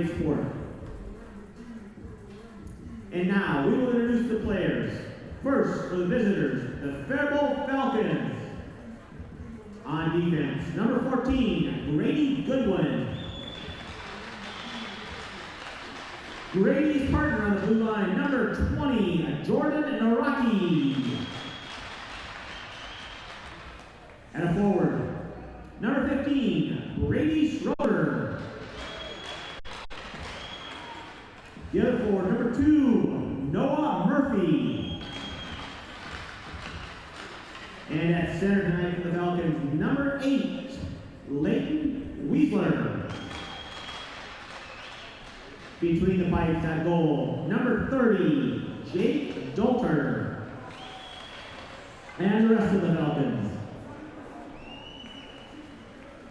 great sport. And now we will introduce the players. First, for the visitors, the Faribault Falcons. On defense, number 14, Grady Goodwin. Grady's partner on the blue line, number 20, Jordan Naraki. And a forward, number 15, Brady Schroeder. The other forward, number 2, Noah Murphy. And at center tonight for the Falcons, number 8, Leighton Weisler. Between the pipes at goal, number 30, Jake Dolter. And the rest of the Falcons.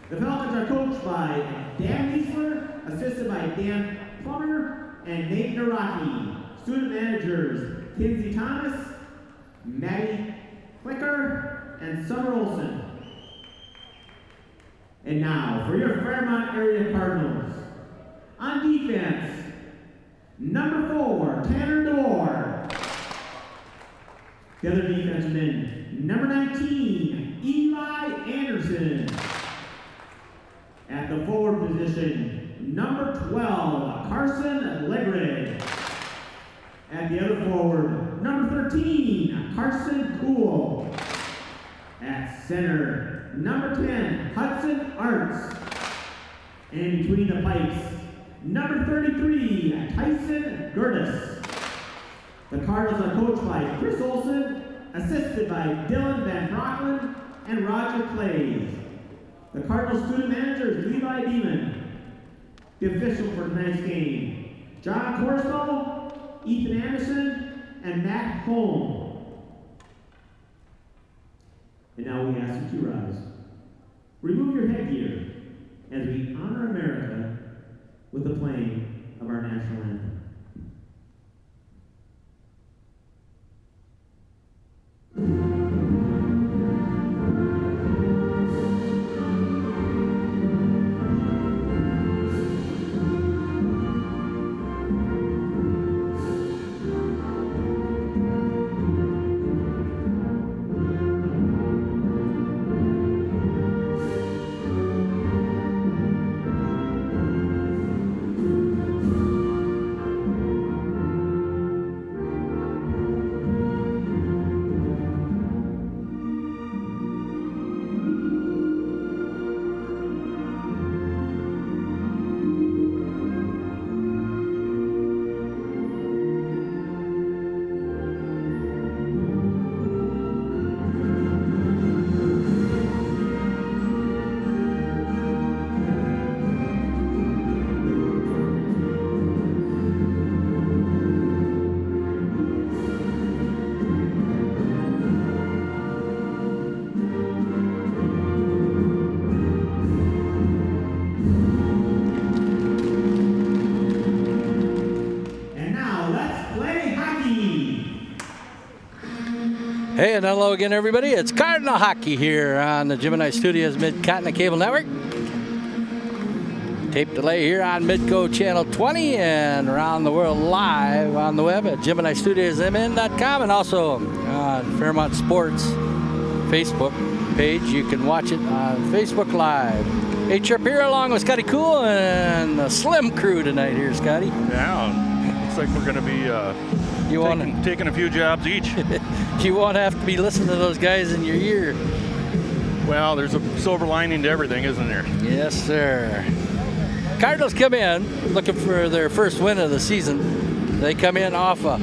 The Falcons are coached by Dan Weisler, assisted by Dan Plummer and Nate Naraki. Student managers, Kinsey Thomas, Maddie Clicker, and Summer Olson. And now, for your Fairmont area Cardinals. On defense, number 4, Tanner DeVore. The other defenseman, number 19, Eli Anderson. At the forward position, number 12, Carson Legrid. At the other forward, number 13, Carson Cool. At center, number 10, Hudson Arts. And between the pipes, number 33, Tyson Gertis. The Cardinals are coached by Chris Olson, assisted by Dylan Van Brocklin and Roger Clays. The Cardinals student manager is Levi Beeman. The official for tonight's game, John Corso, Ethan Anderson, and Matt Holm. And now we ask you to rise. Remove your headgear as we honor America with the playing of our national anthem. Hey, and hello again, everybody. It's Cardinal Hockey here on the Gemini Studios Mid-Continent Cable Network. Tape delay here on Midco Channel 20 and around the world live on the web at GeminiStudiosMN.com and also on Fairmont Sports Facebook page. You can watch it on Facebook Live. Hey, Chirp here along with Scotty Cool and the Slim Crew tonight here, Scotty. Yeah, looks like we're going to be taking a few jobs each. You won't have to be listening to those guys in your ear. Well, there's a silver lining to everything, isn't there? Yes, sir. Cardinals come in looking for their first win of the season. They come in off a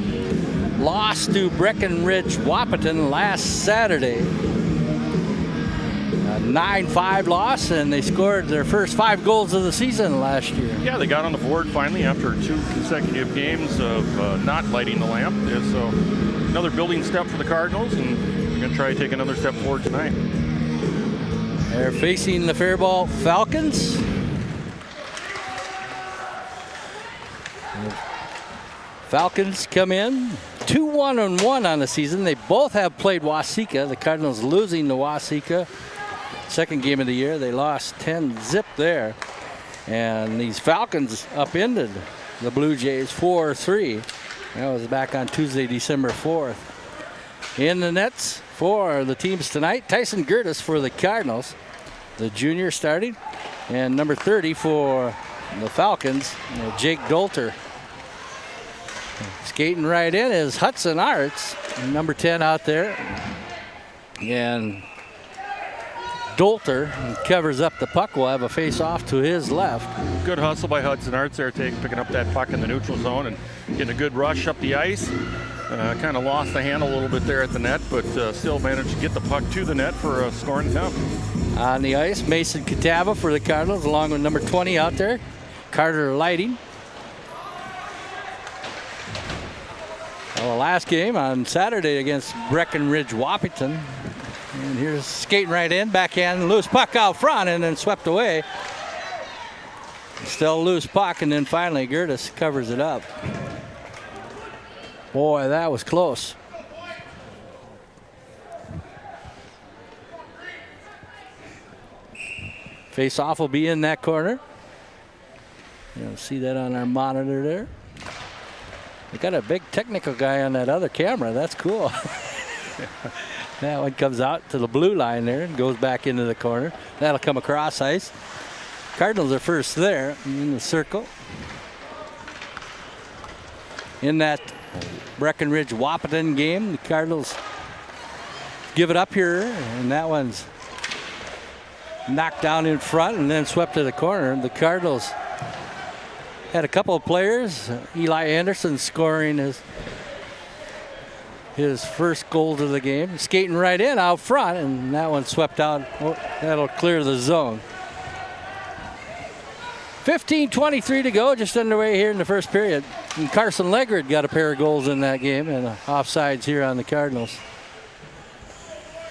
loss to Breckenridge Wahpeton last Saturday. A 9-5 loss, and they scored their first 5 goals of the season last year. Yeah, they got on the board finally after 2 consecutive games of not lighting the lamp. So another building step for the Cardinals, and we're going to try to take another step forward tonight. They're facing the Faribault Falcons. Falcons come in 2-1-1 on the season. They both have played Waseca. The Cardinals losing to Waseca. Second game of the year. They lost 10-0 there. And these Falcons upended the Blue Jays 4-3. That was back on Tuesday, December 4th. In the nets for the teams tonight, Tyson Gertis for the Cardinals, the junior starting. And number 30 for the Falcons, Jake Dolter. Skating right in is Hudson Arts, number 10 out there. And Dolter covers up the puck. Will have a face-off to his left. Good hustle by Hudson Arts there, picking up that puck in the neutral zone and getting a good rush up the ice. Kind of lost the handle a little bit there at the net, but still managed to get the puck to the net for a scoring attempt. On the ice, Mason Catava for the Cardinals, along with number 20 out there, Carter Lighting. Well, the last game on Saturday against Breckenridge Wappington. And here's skating right in, backhand, loose puck out front, and then swept away. Still loose puck, and then finally Gertis covers it up. Boy, that was close. Face-off will be in that corner. You'll see that on our monitor there. We got a big technical guy on that other camera. That's cool. That one comes out to the blue line there and goes back into the corner. That'll come across ice. Cardinals are first there in the circle. In that Breckenridge Wappington game, the Cardinals give it up here, and that one's knocked down in front and then swept to the corner. The Cardinals had a couple of players. Eli Anderson scoring his first goal of the game. Skating right in out front, and that one swept out. That'll clear the zone. 15:23 to go, just underway here in the first period. And Carson Legrad got a pair of goals in that game, and offsides here on the Cardinals.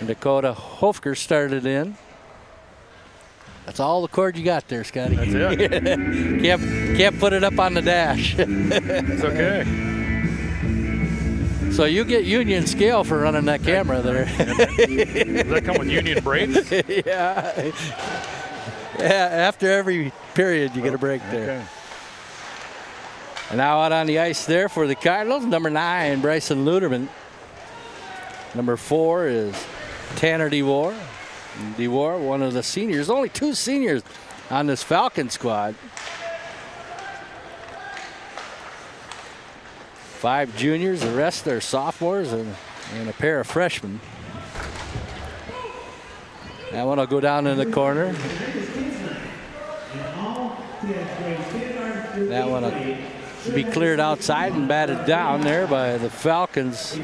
And Dakota Hofker started in. That's all the cord you got there, Scotty. That's it. Can't put it up on the dash. It's okay. So you get union scale for running that camera there. Does that come with union breaks? Yeah. After every period, you get a break there. Okay. And now out on the ice there for the Cardinals, number 9, Bryson Luderman. Number 4 is Tanner DeWar. DeWar, one of the seniors. Only 2 seniors on this Falcon squad. 5 juniors, the rest are sophomores, and a pair of freshmen. That one will go down in the corner. That one will be cleared outside and batted down there by the Falcons.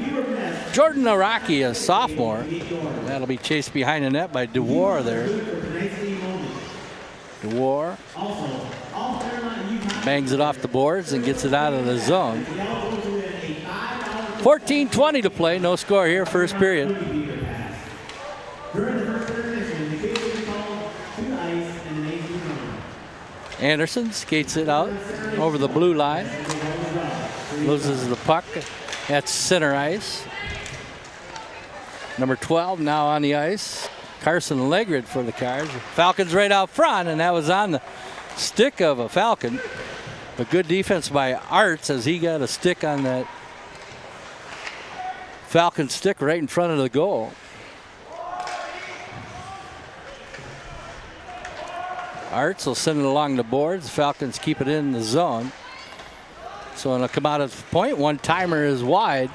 Jordan Araki, a sophomore. That'll be chased behind the net by DeWar there. DeWar bangs it off the boards and gets it out of the zone. 14:20 to play. No score here, first period. Anderson skates it out over the blue line. Loses the puck at center ice. Number 12 now on the ice. Carson Legrad for the Cards. Falcons right out front, and that was on the stick of a Falcon. But good defense by Arts as he got a stick on that Falcon stick right in front of the goal. Arts will send it along the boards. Falcons keep it in the zone. So it'll come out at the point. One timer is wide.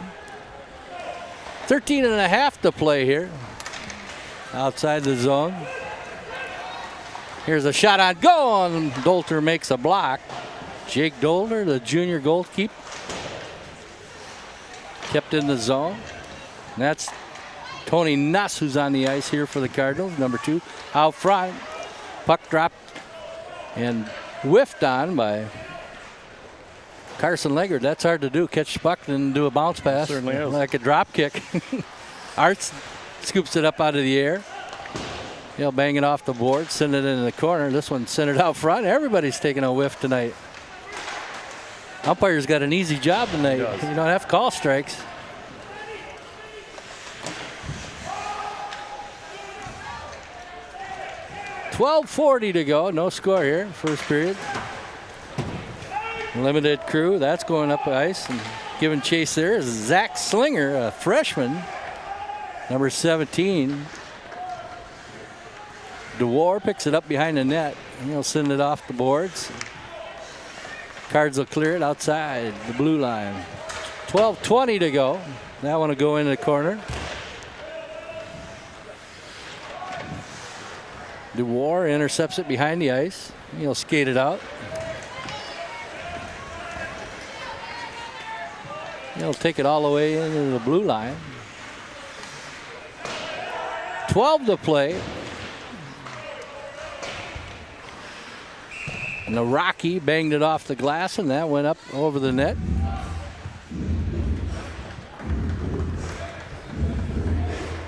13.5 to play here. Outside the zone. Here's a shot on goal, and Dolter makes a block. Jake Dolter, the junior goalkeeper, kept in the zone. And that's Tony Nuss, who's on the ice here for the Cardinals, number 2. Out front, puck dropped and whiffed on by Carson Legrad. That's hard to do, catch the puck and do a bounce pass. Certainly is. Like a drop kick. Arts scoops it up out of the air. He'll bang it off the board, send it into the corner. This one sent it out front. Everybody's taking a whiff tonight. Umpire's got an easy job tonight. You don't have to call strikes. 12:40 to go. No score here. First period. Limited crew. That's going up the ice. And giving chase there is Zach Slinger, a freshman. Number 17. DeWar picks it up behind the net. He'll send it off the boards. Cards will clear it outside the blue line. 12:20 to go. That one will go into the corner. DeWar intercepts it behind the ice. He'll skate it out. He'll take it all the way into the blue line. 12 to play. And the Rocky banged it off the glass, and that went up over the net.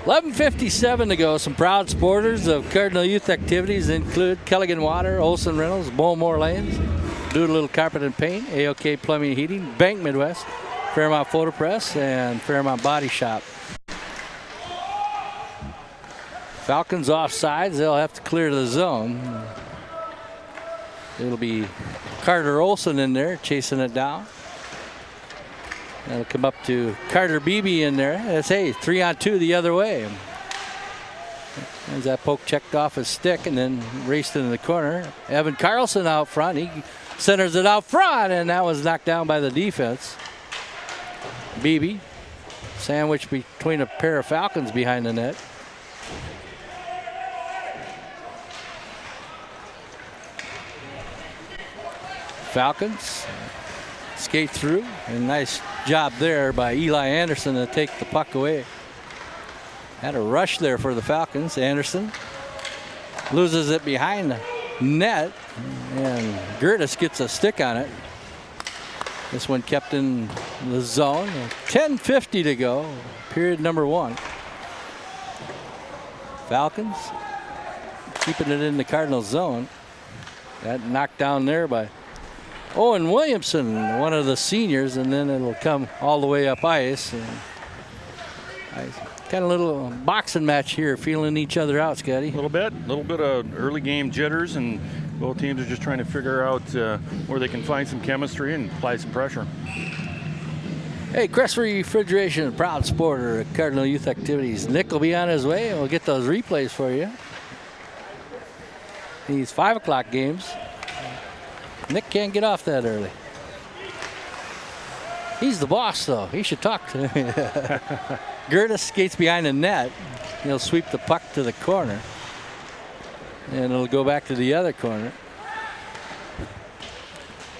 $11:57 to go. Some proud supporters of Cardinal Youth activities include Kelligan Water, Olson Reynolds, Bowmore Lanes, Doolittle Carpet and Paint, AOK Plumbing and Heating, Bank Midwest, Fairmont Photo Press, and Fairmont Body Shop. Falcons offsides. They'll have to clear the zone. It'll be Carter Olson in there chasing it down. That'll come up to Carter Beebe in there. That's 3-on-2 the other way. As that poke checked off his stick and then raced into the corner. Evan Carlson out front. He centers it out front, and that was knocked down by the defense. Beebe sandwiched between a pair of Falcons behind the net. Falcons skate through, and nice job there by Eli Anderson to take the puck away. Had a rush there for the Falcons. Anderson loses it behind the net, and Gertis gets a stick on it. This one kept in the zone. 10:50 to go, period number 1. Falcons keeping it in the Cardinal zone. That knocked down there by Owen Williamson, one of the seniors, and then it'll come all the way up ice. And kind of a little boxing match here, feeling each other out, Scotty. A little bit of early game jitters, and both teams are just trying to figure out where they can find some chemistry and apply some pressure. Hey, Crest Refrigeration, a proud supporter of Cardinal Youth activities. Nick will be on his way, and we'll get those replays for you. These 5 o'clock games. Nick can't get off that early. He's the boss, though. He should talk to him. Gertis skates behind the net. He'll sweep the puck to the corner. And it'll go back to the other corner.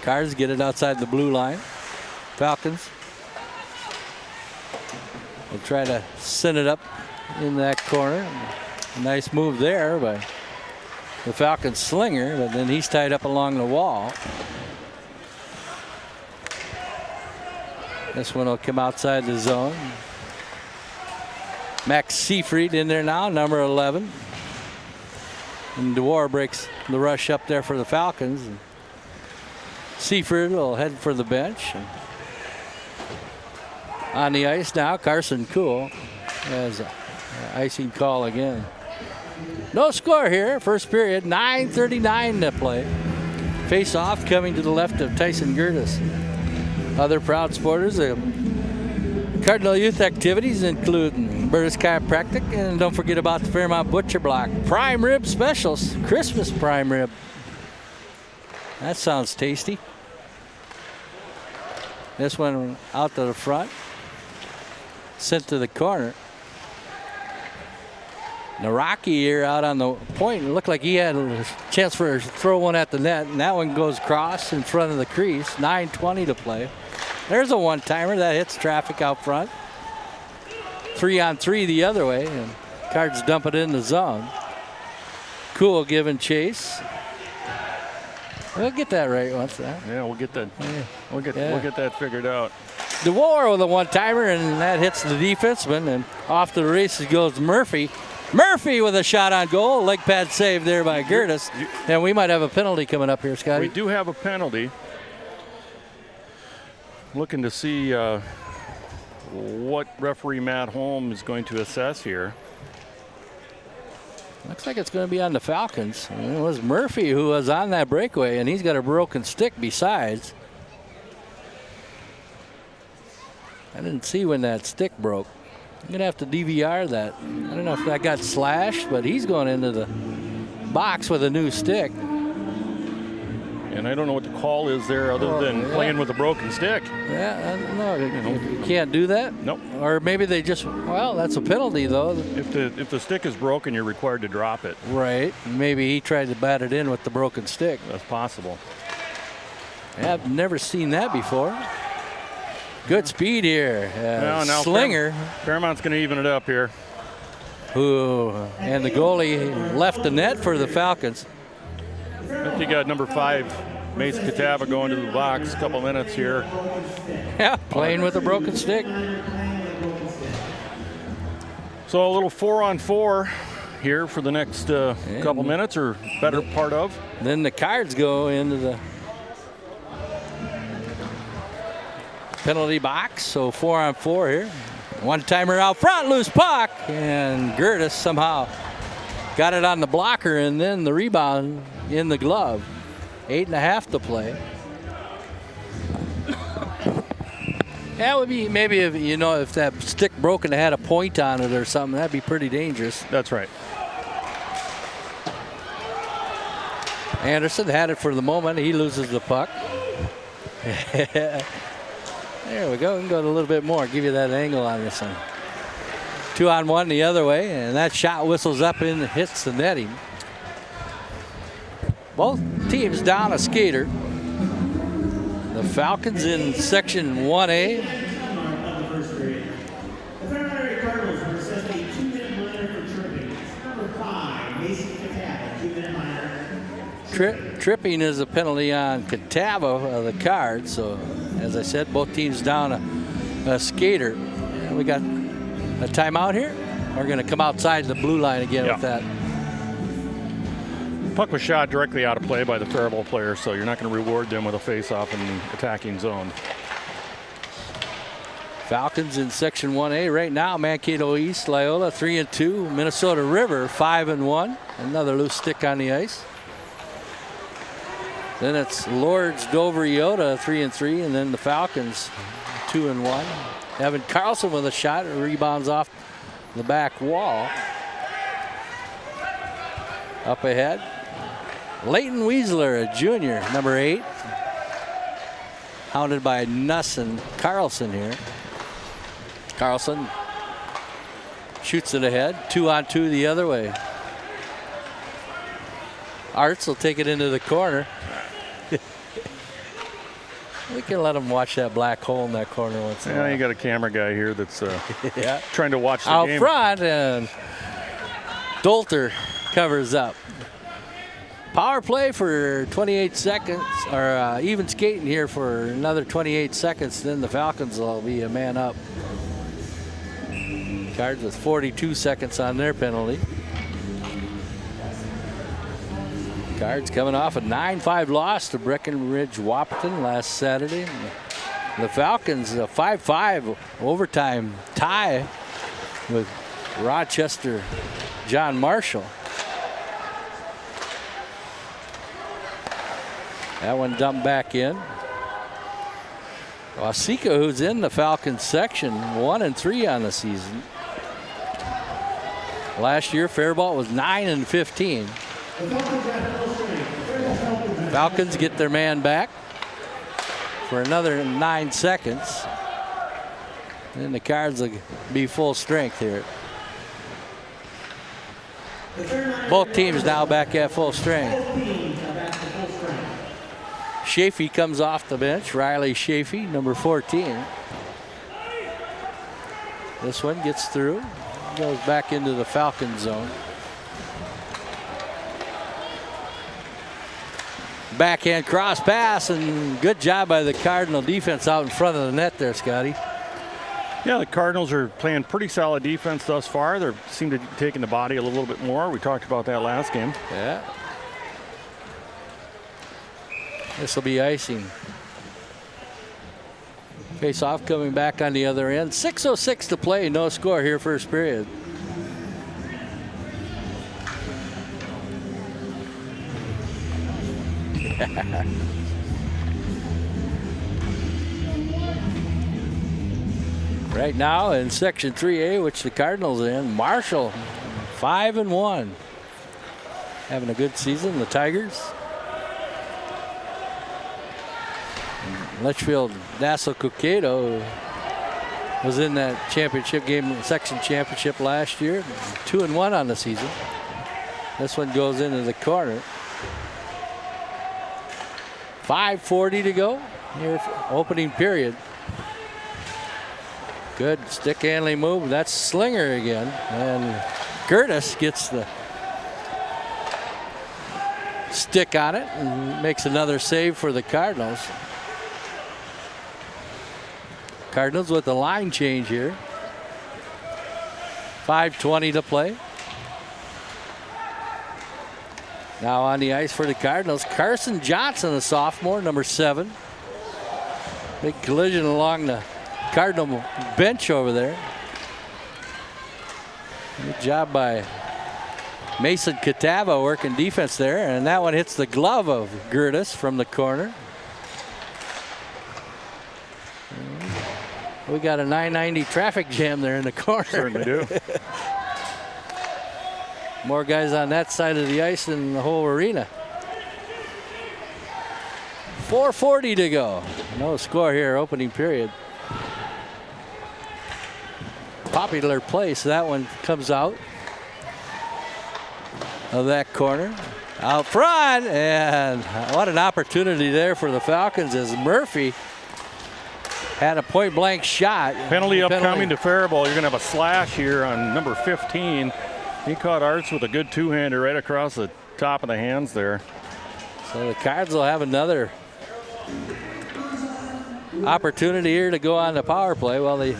Cards get it outside the blue line. Falcons will try to send it up in that corner. Nice move there by the Falcons Slinger, but then he's tied up along the wall. This one will come outside the zone. Max Seafried in there now, number 11. And DeWar breaks the rush up there for the Falcons. And Seafried will head for the bench. And on the ice now, Carson Cool has an icing call again. No score here, first period, 9:39 to play. Face off coming to the left of Tyson Gertis. Other proud supporters of Cardinal Youth activities include Burtis Chiropractic, and don't forget about the Fairmont Butcher Block. Prime rib specials, Christmas prime rib. That sounds tasty. This one out to the front, sent to the corner. Naraki here out on the point. It looked like he had a chance for a throw one at the net, and that one goes cross in front of the crease. 9:20 to play. There's a one-timer that hits traffic out front. 3-on-3 the other way, and Cards dump it in the zone. Cool giving chase. We'll get that right once. Yeah, we'll get that. Yeah. We'll get that figured out. DeWar with a one-timer, and that hits the defenseman, and off the races goes Murphy. Murphy with a shot on goal. Leg pad save there by Gertis. And we might have a penalty coming up here, Scotty. We do have a penalty. Looking to see what referee Matt Holm is going to assess here. Looks like it's going to be on the Falcons. And it was Murphy who was on that breakaway, and he's got a broken stick besides. I didn't see when that stick broke. I'm going to have to DVR that. I don't know if that got slashed, but he's going into the box with a new stick. And I don't know what the call is there other than playing with a broken stick. Yeah, I don't know. You can't do that? Nope. Or maybe they just, well, that's a penalty, though. If the stick is broken, you're required to drop it. Right. Maybe he tried to bat it in with the broken stick. That's possible. Yeah, I've never seen that before. Good speed here. Now Slinger. Fairmont's going to even it up here. And the goalie left the net for the Falcons. I think you got number 5, Mason Catawba, going to the box. A couple minutes here. Yeah, playing with a broken stick. So a little 4-on-4 here for the next couple minutes or better part of. Then the Cards go into the penalty box, so 4-on-4 here. One-timer out front, loose puck, and Gertis somehow got it on the blocker, and then the rebound in the glove. 8.5 to play. That would be maybe if that stick broke and it had a point on it or something, that'd be pretty dangerous. That's right. Anderson had it for the moment. He loses the puck. There we go. We can go a little bit more. Give you that angle on this one. 2-on-1 the other way, and that shot whistles up and hits the netting. Both teams down a skater. The Falcons in Section 1A. Of the first period. The Fairmont area Cardinals were assessed a 2-minute minor for tripping. Number 5, Mason Catawba, 2-minute minor. Tripping is a penalty on Catawba of the Cards. So, as I said, both teams down a skater. And we got a timeout here. We're going to come outside the blue line again with that. Puck was shot directly out of play by the Faribault player, so you're not going to reward them with a face-off in the attacking zone. Falcons in Section 1A right now. Mankato East, Loyola 3-2. Minnesota River 5-1. Another loose stick on the ice. Then it's Lords, Dover, Iota 3-3, and then the Falcons 2-1. Evan Carlson with a shot, rebounds off the back wall. Up ahead, Leighton Weasler, a junior, number 8. Hounded by Nuss and Carlson here. Carlson shoots it ahead, 2-on-2 the other way. Arts will take it into the corner. We can let them watch that black hole in that corner once in a while. You got a camera guy here that's trying to watch the game. Out front, and Dolter covers up. Power play for 28 seconds, or even skating here for another 28 seconds. Then the Falcons will be a man up. Cards with 42 seconds on their penalty. Cards coming off a 9-5 loss to Breckenridge Wahpeton last Saturday. The Falcons a 5-5 overtime tie with Rochester John Marshall. That one dumped back in. Wasika, who's in the Falcons section, 1-3 on the season. Last year, Faribault was 9-15. Falcons get their man back for another 9 seconds. And the Cards will be full strength here. Both teams now back at full strength. Chafee comes off the bench. Riley Chafee, number 14. This one gets through. Goes back into the Falcon zone. Backhand cross pass, and good job by the Cardinal defense out in front of the net there, Scotty. Yeah, the Cardinals are playing pretty solid defense thus far. They seem to be taking the body a little bit more. We talked about that last game. Yeah. This will be icing. Face off coming back on the other end. 6:06 to play, no score here first period. Right now in Section 3A, which the Cardinals are in, Marshall 5-1. Having a good season, the Tigers. Litchfield Nassau Cokato was in that championship game, section championship last year. 2-1 on the season. This one goes into the corner. 5:40 to go here, opening period. Good stick handling move. That's Slinger again. And Curtis gets the stick on it and makes another save for the Cardinals. Cardinals with the line change here. 5:20 to play. Now on the ice for the Cardinals, Carson Johnson, a sophomore, number 7. Big collision along the Cardinal bench over there. Good job by Mason Catava working defense there, and that one hits the glove of Gertis from the corner. We got a 990 traffic jam there in the corner. Certainly do. More guys on that side of the ice than the whole arena. 4:40 to go. No score here, opening period. Popular play, so that one comes out of that corner. Out front, and what an opportunity there for the Falcons as Murphy had a point-blank shot. Penalty upcoming to Faribault. You're going to have a slash here on number 15. He caught Arts with a good two-hander right across the top of the hands there. So the Cards will have another opportunity here to go on the power play. Well, they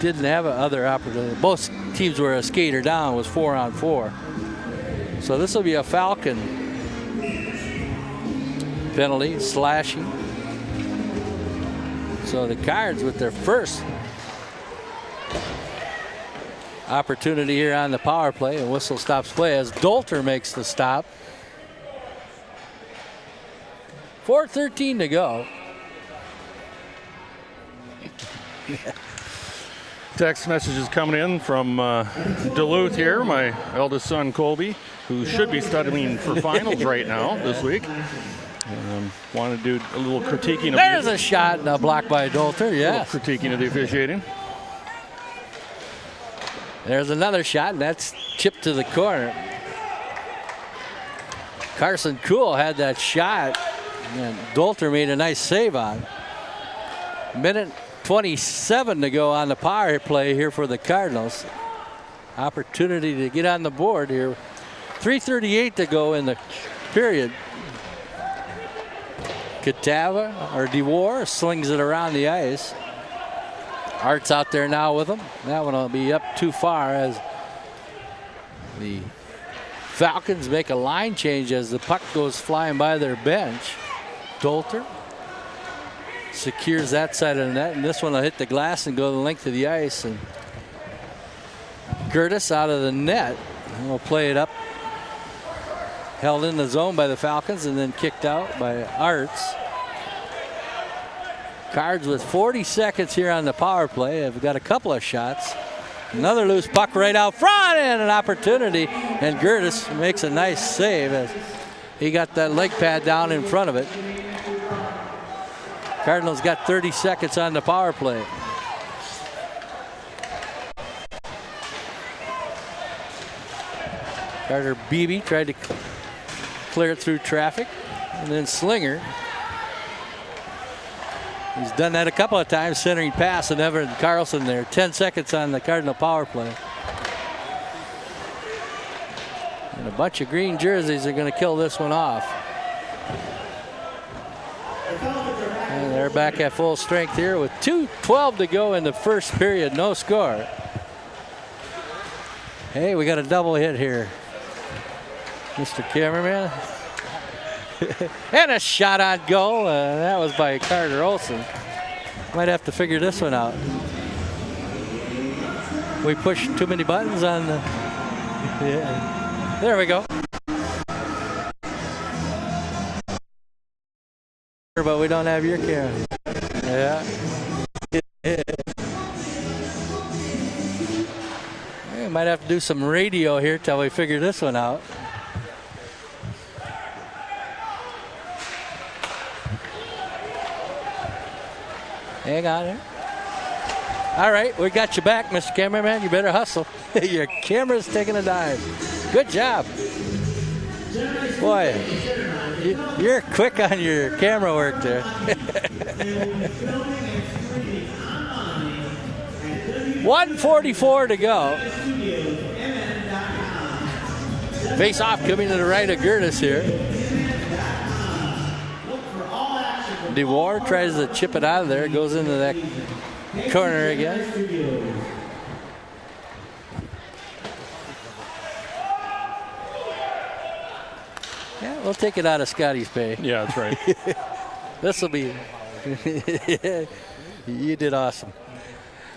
didn't have other opportunity. Both teams were a skater down. It was 4-on-4. So this will be a Falcon penalty, slashing. So the Cards with their first opportunity here on the power play, and whistle stops play as Dolter makes the stop. 4:13 to go. Text messages coming in from Duluth here. My eldest son Colby, who should be studying for finals right now this week. Want to do a little critiquing of There's a shot and a block by Dolter, yes. Critiquing of the officiating. There's another shot, and that's chipped to the corner. Carson Kuhl had that shot, and Dolter made a nice save on. Minute 27 to go on the power play here for the Cardinals. Opportunity to get on the board here. 3:38 to go in the period. Catava or DeWar slings it around the ice. Art's out there now with him. That one will be up too far as the Falcons make a line change as the puck goes flying by their bench. Dolter secures that side of the net, and this one will hit the glass and go the length of the ice. And Curtis out of the net will play it up. Held in the zone by the Falcons and then kicked out by Arts. Cards with 40 seconds here on the power play have got a couple of shots. Another loose puck right out front and an opportunity, and Gertis makes a nice save as he got that leg pad down in front of it. Cardinals got 30 seconds on the power play. Carter Beebe tried to clear it through traffic, and then Slinger. He's done that a couple of times, centering pass, and Evan Carlson there. 10 seconds on the Cardinal power play. And a bunch of green jerseys are going to kill this one off. And they're back at full strength here with 2:12 to go in the first period. No score. Hey, we got a double hit here, Mr. Cameraman. And a shot on goal. That was by Carter Olson. Might have to figure this one out. We pushed too many buttons on the... Yeah. There we go. but we don't have your camera. Yeah. We might have to do some radio here till we figure this one out. Hang on here. All right, we got you back, Mr. Cameraman. You better hustle. Your camera's taking a dive. Good job. Boy, you're quick on your camera work there. 1:44 to go. Face off coming to the right of Gertis here. DeWar tries to chip it out of there. Goes into that corner again. Yeah, we'll take it out of Scotty's pay. Yeah, that's right. This will be. You did awesome.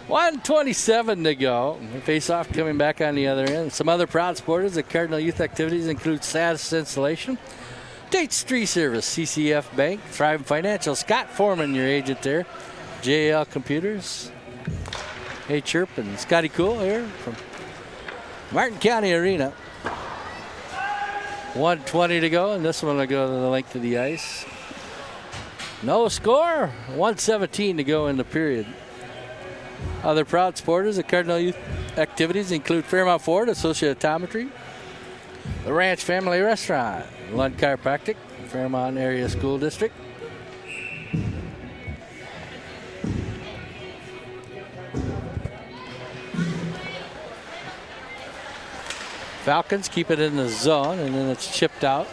1:27 to go. Face off coming back on the other end. Some other proud supporters of Cardinal Youth activities include status installation, Tate's Tree Service, CCF Bank, Thrive Financial, Scott Foreman, your agent there, JL Computers, Hey Chirp, and Scotty Cool here from Martin County Arena. 1:20 to go, and this one will go to the length of the ice. No score. 1:17 to go in the period. Other proud supporters of Cardinal Youth activities include Fairmont Ford, Associate Optometry, the Ranch Family Restaurant, Lund Chiropractic, Fairmont Area School District. Falcons keep it in the zone, and then it's chipped out.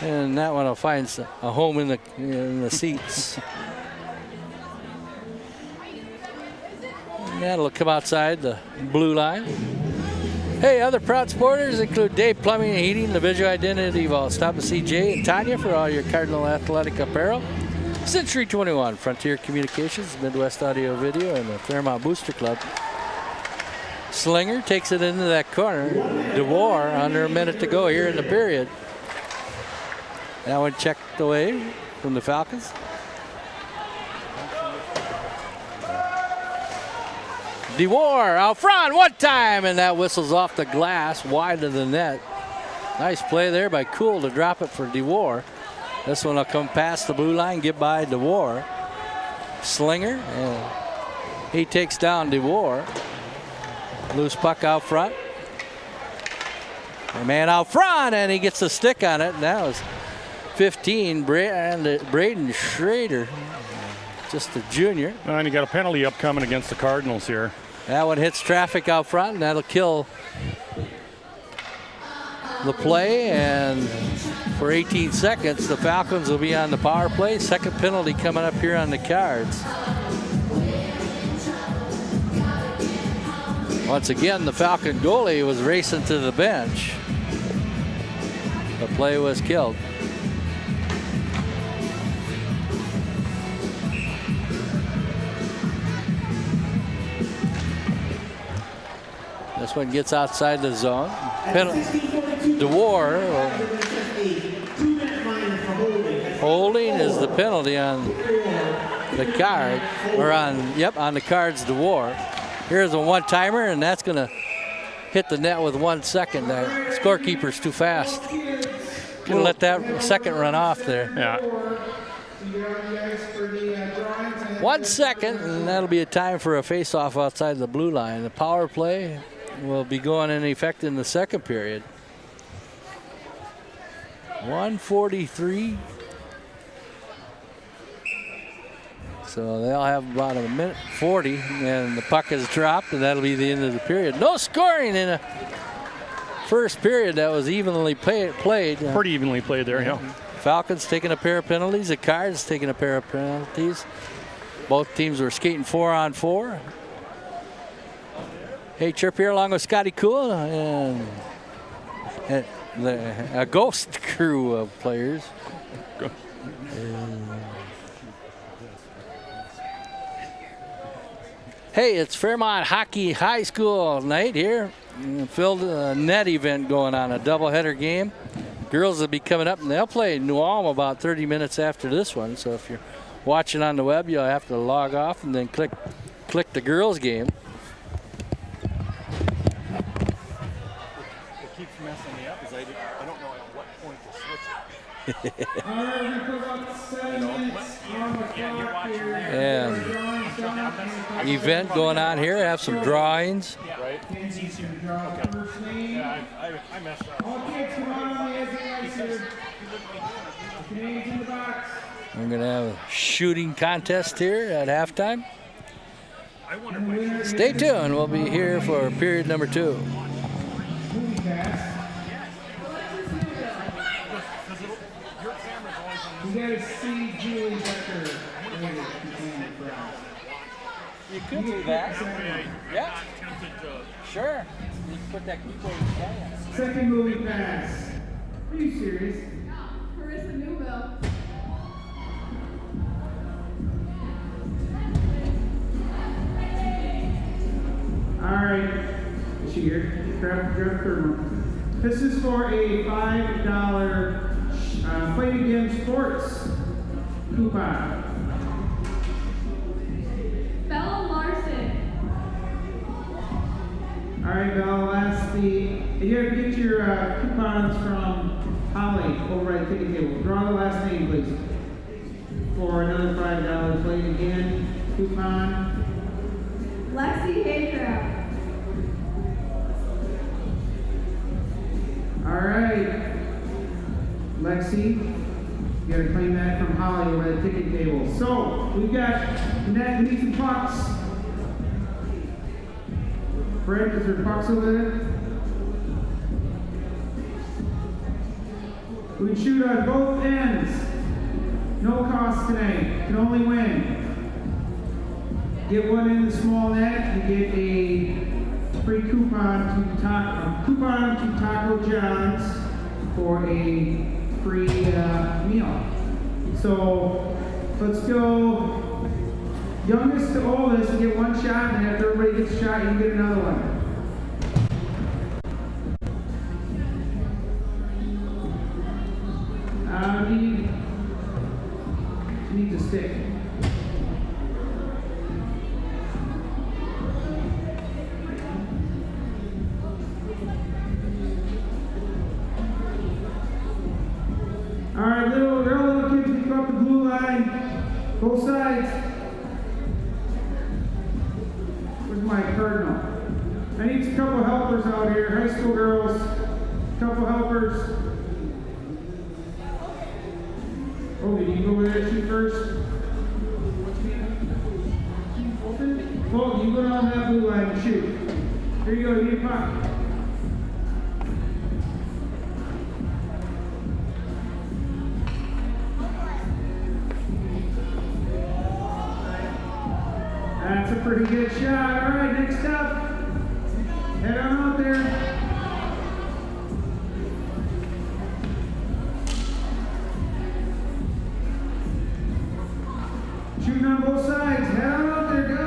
And that one will find a home in the seats. And that'll come outside the blue line. Hey, other proud supporters include Dave Plumbing and Heating, the Visual Identity Vault. Stop and see Jay and Tanya for all your Cardinal athletic apparel. Century 21, Frontier Communications, Midwest Audio Video, and the Fairmont Booster Club. Slinger takes it into that corner. DeWar under a minute to go here in the period. That one checked away from the Falcons. DeWar out front one time, and that whistles off the glass wide of the net. Nice play there by Cool to drop it for DeWar. This one will come past the blue line, get by DeWar. Slinger, and he takes down DeWar. Loose puck out front. A man out front, and he gets a stick on it, and that was 15, Braden Schrader, just a junior. And you got a penalty upcoming against the Cardinals here. That one hits traffic out front, and that'll kill the play. And for 18 seconds, the Falcons will be on the power play. Second penalty coming up here on the cards. Once again, the Falcon goalie was racing to the bench. The play was killed. This one gets outside the zone. DeWar holding is the penalty on the card, or on the cards. DeWar. Here's a one-timer, and that's going to hit the net with 1 second. The scorekeeper's too fast. Gonna let that second run off there. Yeah. 1 second, and that'll be a time for a face-off outside the blue line. The power play will be going in effect in the second period. 1:43. So they'll have about a minute 40, and the puck is dropped, and that'll be the end of the period. No scoring in a first period that was evenly played. Pretty evenly played there, yeah. Falcons taking a pair of penalties. The Cards taking a pair of penalties. Both teams were skating 4-on-4. Hey, Chirp here along with Scotty Cool and a ghost crew of players. Hey, it's Fairmont Hockey High School night here. Filled net event going on, a doubleheader game. girls will be coming up, and they'll play New Ulm about 30 minutes after this one. So if you're watching on the web, you'll have to log off and then click the girls' game. It keeps messing me up because I don't know at what point to switch it. And event going on here. Have some drawings. Right? Yeah, I messed up. We're going to have a shooting contest here at halftime. Stay tuned. We'll be here for period number 2. You gotta see Julie Becker. You could do that. Yeah. Sure. You can put that keyboard in. Second movie pass. Are you serious? Carissa Newville. Alright. Is she here? Grab third one. This is for a $5 Play Again Sports coupon. Bella Larson. Alright, Bella, last you have to get your coupons from Holly over at the ticket table. Draw the last name, please. For another $5 Play Again coupon. Lexi Haycraft. Alright. Lexi, you gotta claim that from Holly over at the ticket table. So, we've got net, we need some pucks. Fred, is there pucks over there? We can shoot on both ends. No cost tonight. Can only win. Get one in the small net, you get a free coupon to Taco John's for a free meal. So let's go youngest to oldest. You get one shot, and after everybody gets a shot, you can get another one. Needs a stick. Alright, little kids, pick up the blue line. Both sides. Where's my cardinal? I need a couple helpers out here. High school girls. Couple helpers. Oh, did you go over there and shoot first? Oh, you go down that blue line and shoot. Here you go, you need a puck. That's a pretty good shot. All right, next up. Head on out there. Shooting on both sides. Head on out there. Go.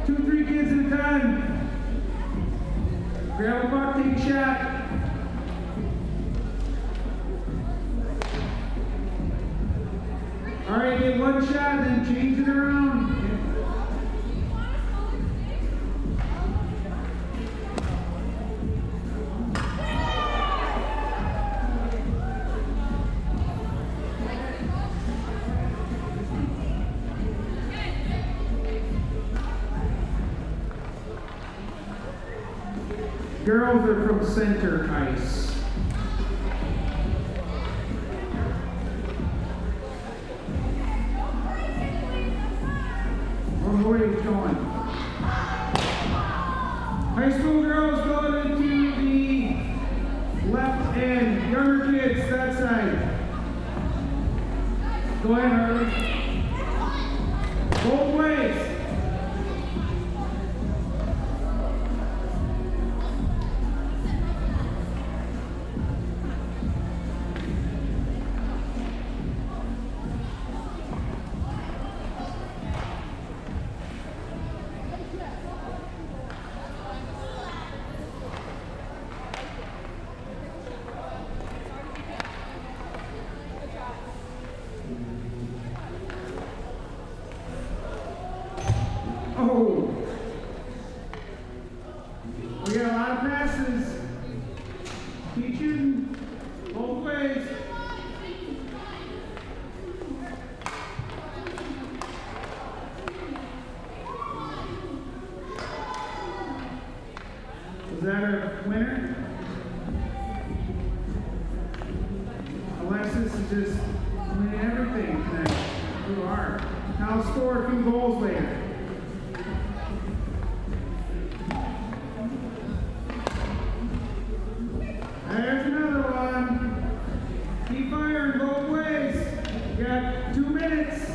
2-3 kids at a time. Grab a puck, take a shot. All right, get one shot, then change it around. Girls are from center ice. Where are you going? High school girls going into the left end. Younger kids, that side. Go ahead, Harley. Both ways. go. We got a lot of passes. Keep shooting both ways. Was that a winner? Alexis is just winning everything tonight. You are. Now score a few goals later. There's another one. Keep firing both ways. You got 2 minutes.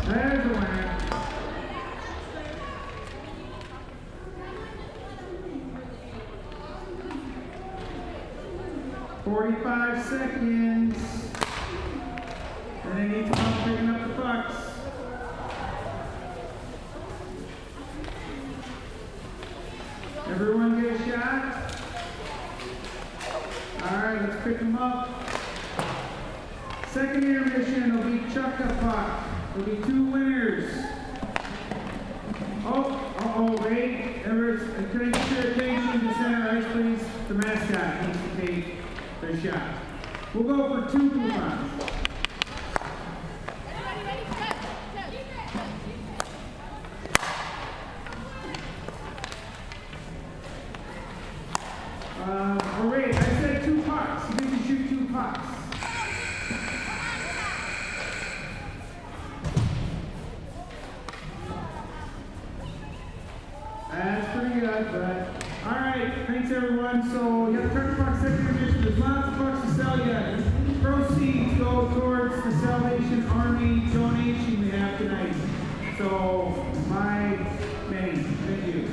There's a winner. "45 seconds. And they need to come picking up the pucks. Everyone get a shot. All right, let's pick them up. Second intermission will be chuck a puck. There'll be 2 winners. Wait. Can I get your attention to center ice, please? The mascot needs to take their shot. We'll go for 2 coupons. Wait, I said 2 pucks. You get to shoot 2 pucks. That's pretty good, but all right, thanks everyone. So you have Turkey Puck second edition. There's lots of bucks to sell yet. Proceeds go towards the Salvation Army donation we have tonight. So my man, thank you.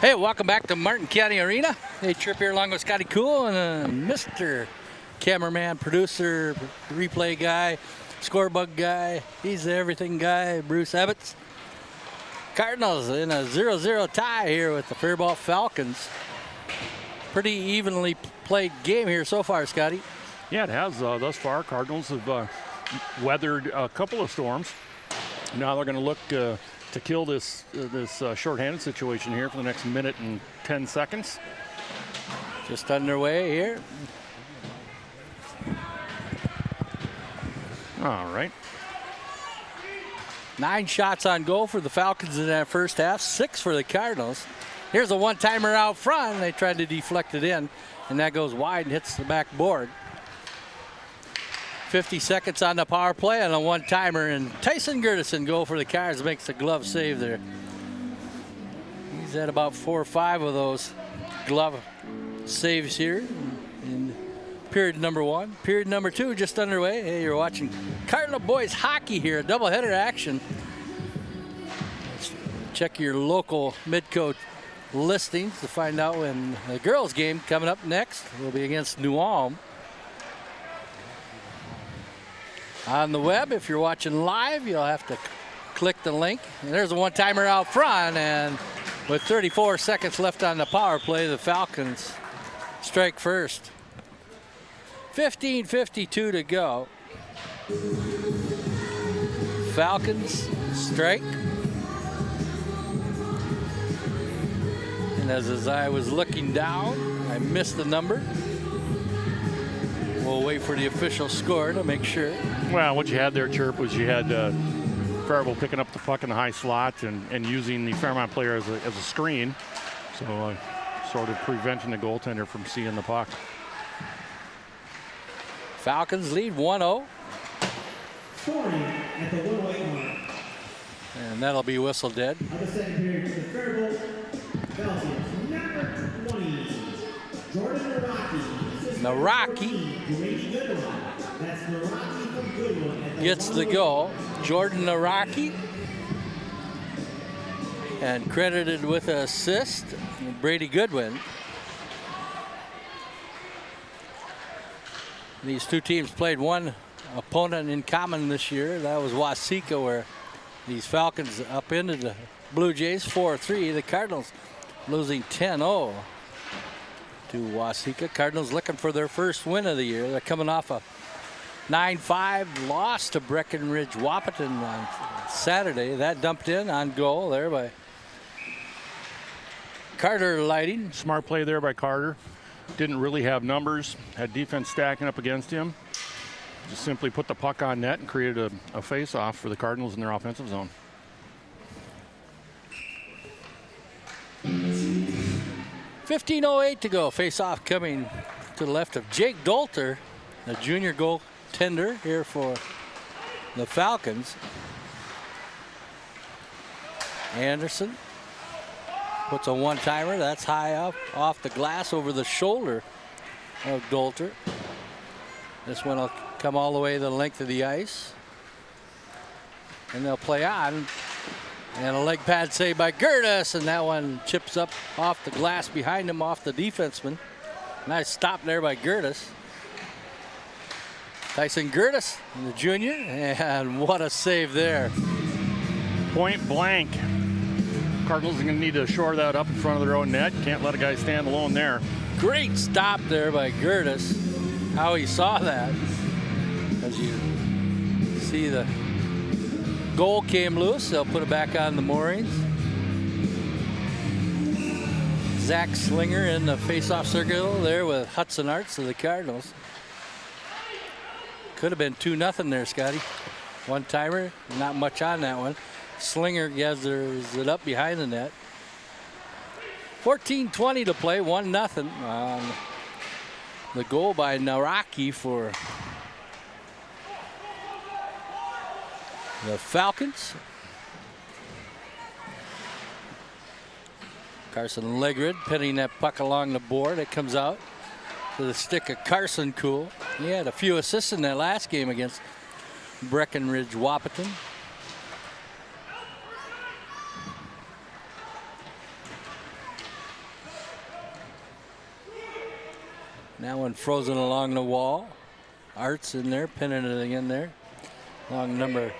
Hey, welcome back to Martin County Arena. Hey, Trip here along with Scotty Cool and Mr. Cameraman, producer, replay guy, scorebug guy. He's the everything guy, Bruce Ebbets. Cardinals in a 0-0 tie here with the Faribault Falcons. Pretty evenly played game here so far, Scotty. Yeah, it has thus far. Cardinals have weathered a couple of storms. Now they're going to look to kill this shorthanded situation here for the next minute and 10 seconds. Just underway here. All right. 9 shots on goal for the Falcons in that first half, 6 for the Cardinals. Here's a one-timer out front, and they tried to deflect it in, and that goes wide and hits the back board. 50 seconds on the power play on a one-timer, and Tyson Gertison goal for the Cards makes the glove save there. He's at about 4 or 5 of those glove saves here in period number 1. Period number 2 just underway. Hey, you're watching Cardinal boys hockey here, a doubleheader action. Check your local Midco listings to find out when the girls game coming up next will be against New Ulm. On the web, if you're watching live, you'll have to click the link. And there's a one-timer out front, and with 34 seconds left on the power play, the Falcons strike first. 15:52 to go. Falcons strike. And as I was looking down, I missed the number. We'll wait for the official score to make sure. Well, what you had there, Chirp, was you had Faribault picking up the puck in the high slot and using the Fairmont player as a screen. So sort of preventing the goaltender from seeing the puck. Falcons lead 1-0. Scoring at the 108 mark. And that'll be whistle dead. Of the second period for the Faribault Falcons, number 20, Jordan Naraki That's Naraki from Goodwin. Gets the goal. Jordan Naraki. And credited with an assist, Brady Goodwin. These two teams played one opponent in common this year. That was Waseca, where these Falcons up into the Blue Jays 4-3. The Cardinals losing 10-0 to Waseca. Cardinals looking for their first win of the year. They're coming off a 9-5 loss to Breckenridge Wahpeton on Saturday. That dumped in on goal there by Carter Lighting. Smart play there by Carter. Didn't really have numbers, had defense stacking up against him. Just simply put the puck on net and created a face-off for the Cardinals in their offensive zone. .15:08 to go. Face-off coming to the left of Jake Dolter, the junior goaltender here for the Falcons. Anderson puts a one-timer. That's high up off the glass over the shoulder of Dolter. This one will come all the way the length of the ice. And they'll play on. And a leg pad save by Gertis, and that one chips up off the glass behind him off the defenseman. Nice stop there by Gertis. Tyson Gertis, the junior, and what a save there. Point blank. Cardinals are going to need to shore that up in front of their own net. Can't let a guy stand alone there. Great stop there by Gertis. How he saw that. As you see, the goal came loose. They'll put it back on the moorings. Zach Slinger in the face-off circle there with Hudson Arts of the Cardinals. Could have been 2-0 there, Scotty. One-timer, not much on that one. Slinger gathers it up behind the net. 14:20 to play, 1-0 on the goal by Naraki for the Falcons. Carson Legrid pinning that puck along the board. It comes out to the stick of Carson Cool. He had a few assists in that last game against Breckenridge Wahpeton. That one frozen along the wall. Art's in there, pinning it in there. Along number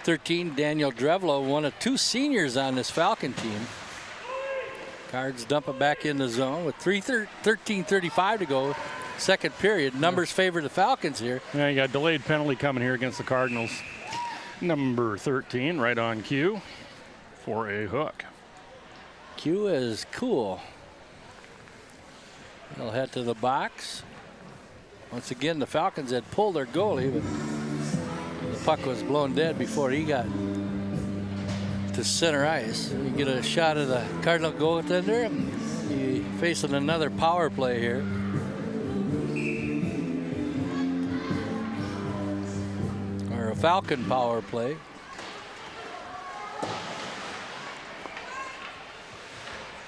13, Daniel Drevlo, one of 2 seniors on this Falcon team. Cards dump it back in the zone with 13:35 to go. Second period. Numbers favor the Falcons here. Yeah, you got a delayed penalty coming here against the Cardinals. Number 13 right on cue for a hook. Q is cool. They'll head to the box. Once again, the Falcons had pulled their goalie, but the puck was blown dead before he got to center ice. You get a shot of the Cardinal goaltender. He's facing another power play here. Or a Falcon power play.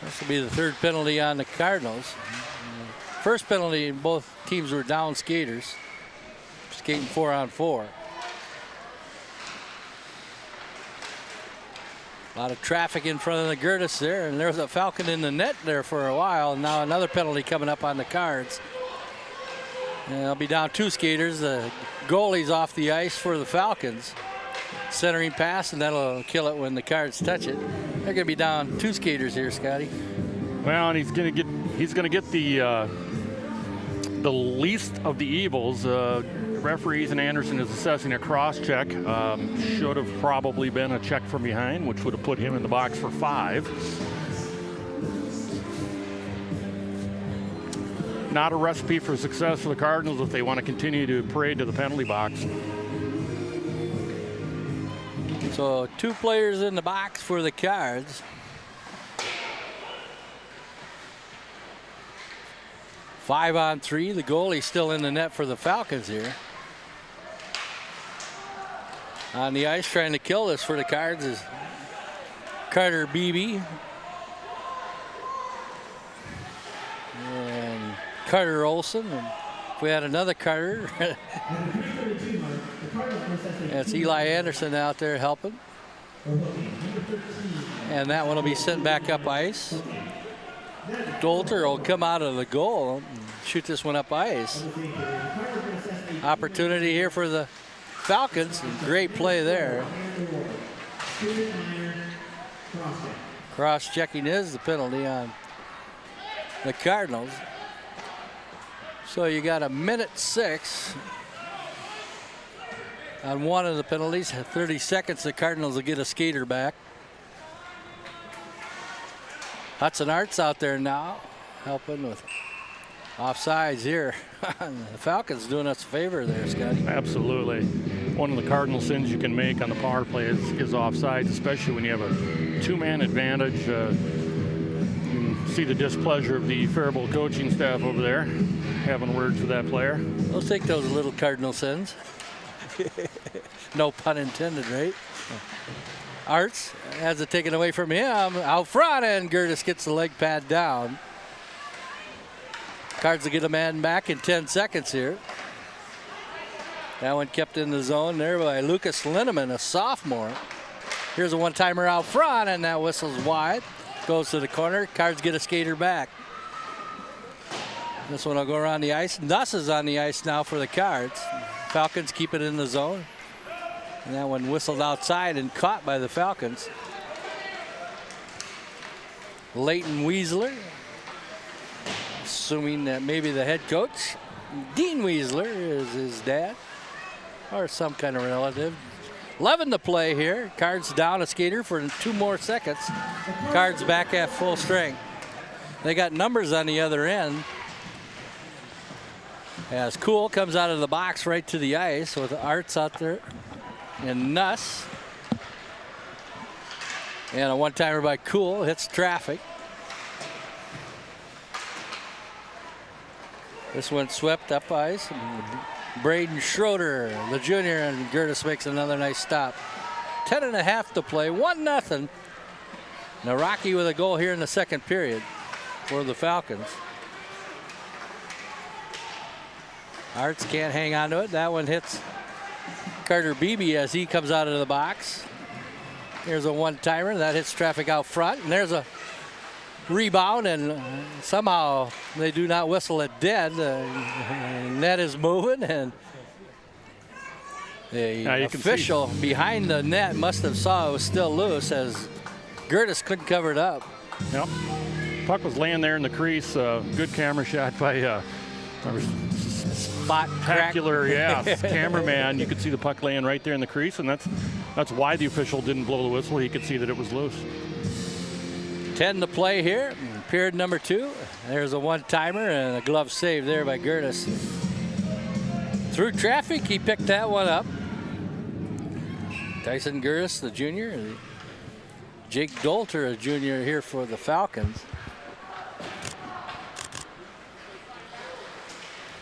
This will be the 3rd penalty on the Cardinals. First penalty, both teams were down skaters, skating 4-on-4. A lot of traffic in front of the Gertis there, and there's a Falcon in the net there for a while. And now another penalty coming up on the Cards. And they'll be down 2 skaters. The goalie's off the ice for the Falcons. Centering pass, and that'll kill it when the Cards touch it. They're going to be down 2 skaters here, Scotty. Well, and he's going to get the least of the evils. Referee Ethan Anderson is assessing a cross check. Should have probably been a check from behind, which would have put him in the box for 5. Not a recipe for success for the Cardinals if they want to continue to parade to the penalty box. So 2 players in the box for the Cards. 5-on-3. The goalie's still in the net for the Falcons here. On the ice trying to kill this for the Cards is Carter Beebe. And Carter Olson. And if we had another Carter, that's Eli Anderson out there helping. And that one will be sent back up ice. Dolter will come out of the goal and shoot this one up ice. Opportunity here for the Falcons. Great play there. Cross-checking is the penalty on the Cardinals. So you got 1:06 on one of the penalties. 30 seconds, the Cardinals will get a skater back. Hudson Arts out there now, helping with offsides here. The Falcons doing us a favor there, Scotty. Absolutely. One of the cardinal sins you can make on the power play is offsides, especially when you have a 2-man advantage. You can see the displeasure of the Faribault coaching staff over there, having words with that player. We'll take those little cardinal sins. No pun intended, right? Arts has it taken away from him out front, and Gertis gets the leg pad down. Cards will get a man back in 10 seconds here. That one kept in the zone there by Lucas Linneman, a sophomore. Here's a one-timer out front, and that whistle's wide. Goes to the corner. Cards get a skater back. This one will go around the ice. Nuss is on the ice now for the Cards. Falcons keep it in the zone. And that one whistled outside and caught by the Falcons. Leighton Weasler, assuming that maybe the head coach, Dean Weasler, is his dad or some kind of relative. 11 to play here. Cards down a skater for 2 more seconds. Cards back at full strength. They got numbers on the other end. As Cool comes out of the box right to the ice with Arts out there. And Nuss. And a one-timer by Cool hits traffic. This one swept up ice. Braden Schroeder, the junior, and Gertis makes another nice stop. 10.5 to play, 1-0. Now Rocky with a goal here in the second period for the Falcons. Arts can't hang on to it. That one hits Carter Beebe as he comes out of the box. Here's a one-timer that hits traffic out front, and there's a rebound, and somehow they do not whistle it dead. Net is moving, and the official behind the net must have saw it was still loose, as Gertis couldn't cover it up. Yep. Puck was laying there in the crease. Good camera shot by spectacular, cameraman. You could see the puck laying right there in the crease, and that's why the official didn't blow the whistle. He could see that it was loose. 10 to play here, period number 2. There's a one-timer and a glove save there by Gertis. Through traffic, he picked that one up. Tyson Gertis, the junior. Jake Dolter, a junior here for the Falcons.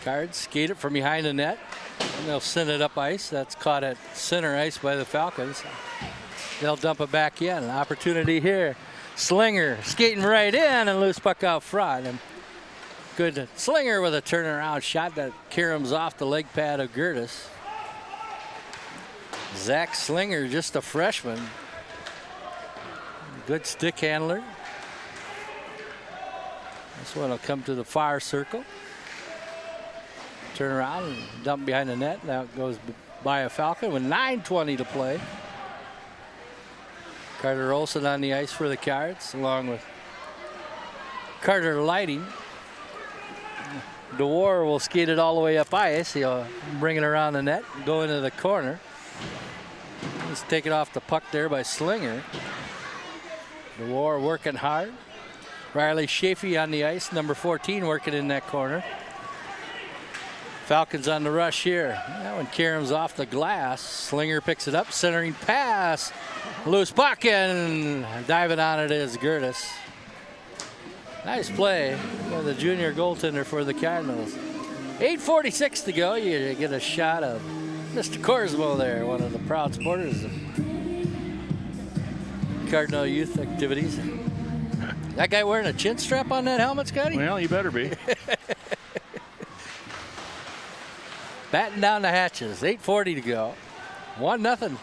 Cards skate it from behind the net, and they'll send it up ice. That's caught at center ice by the Falcons. They'll dump it back in. An opportunity here. Slinger skating right in, and loose puck out front. And good Slinger with a turnaround shot that caroms off the leg pad of Gertis. Zach Slinger, just a freshman. Good stick handler. This one will come to the far circle. Turn around and dump behind the net. Now it goes by a Falcon with 9:20 to play. Carter Olson on the ice for the Cards, along with Carter Lighting. DeWar will skate it all the way up ice. He'll bring it around the net, go into the corner. He's taken off the puck there by Slinger. DeWar working hard. Riley Chafee on the ice, number 14, working in that corner. Falcons on the rush here. That one caroms off the glass. Slinger picks it up, centering pass. Loose puck, and diving on it is Gertis. Nice play by the junior goaltender for the Cardinals. 8:46 to go. You get a shot of Mr. Corsmo there, one of the proud supporters of Cardinal youth activities. That guy wearing a chin strap on that helmet, Scotty? Well, you better be. Batten down the hatches. 8:40 to go. 1-0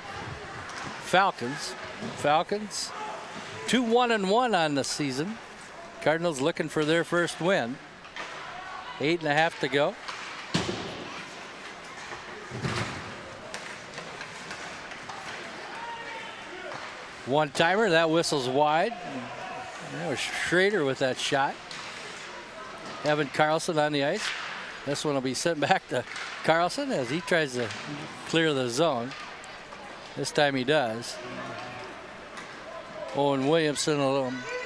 Falcons. Falcons 2-1-1 on the season. Cardinals looking for their first win. 8.5 to go. One-timer, that whistle's wide. That was Schrader with that shot. Evan Carlson on the ice. This one will be sent back to Carlson as he tries to clear the zone. This time he does. Owen Williamson,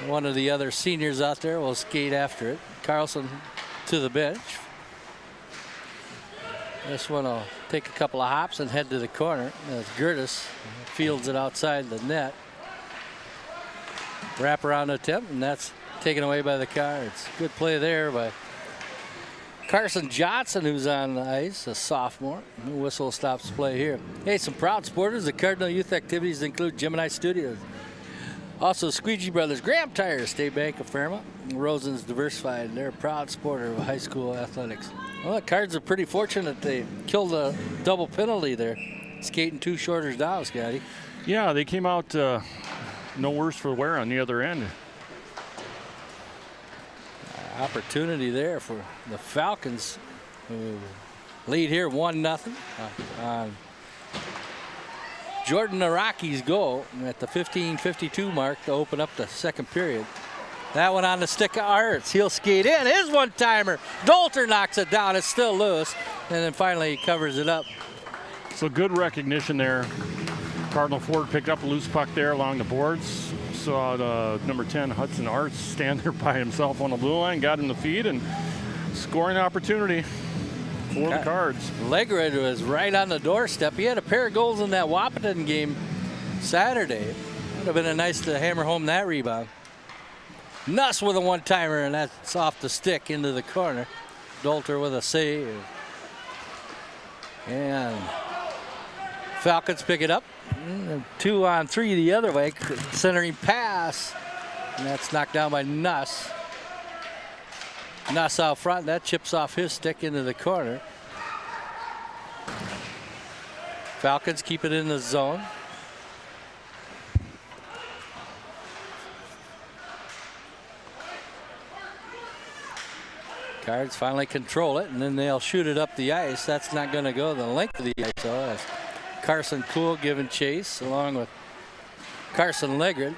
one of the other seniors out there, will skate after it. Carlson to the bench. This one will take a couple of hops and head to the corner as Gertis fields it outside the net. Wraparound attempt, and that's taken away by the Cards. Good play there by Carson Johnson, who's on the ice, a sophomore. The whistle stops play here. Hey, some proud supporters. The Cardinal youth activities include Gemini Studios. Also, Squeegee Brothers, Graham Tires, State Bank of Fairmont, Rosen's Diversified. They're a proud supporter of high school athletics. Well, the Cards are pretty fortunate they killed a double penalty there. Skating 2 shorters down, Scotty. Yeah, they came out no worse for wear on the other end. Opportunity there for the Falcons, who lead here 1-0 on Jordan Araki's goal at the 15:52 mark to open up the second period. That one on the stick of Arts. He'll skate in. His one-timer. Dolter knocks it down. It's still loose. And then finally he covers it up. So good recognition there. Cardinal Ford picked up a loose puck there along the boards. Saw the number 10 Hudson Arts stand there by himself on the blue line, got in the feed, and scoring opportunity for the Cards. Legred was right on the doorstep. He had a pair of goals in that Wahpeton game Saturday. Would have been nice to hammer home that rebound. Nuss with a one-timer, and that's off the stick into the corner. Dolter with a save. And Falcons pick it up. 2-on-3 the other way. Centering pass. And that's knocked down by Nuss. Nuss out front. That chips off his stick into the corner. Falcons keep it in the zone. Cards finally control it, and then they'll shoot it up the ice. That's not going to go the length of the ice, though. That's Carson Cool giving chase along with Carson Leggett.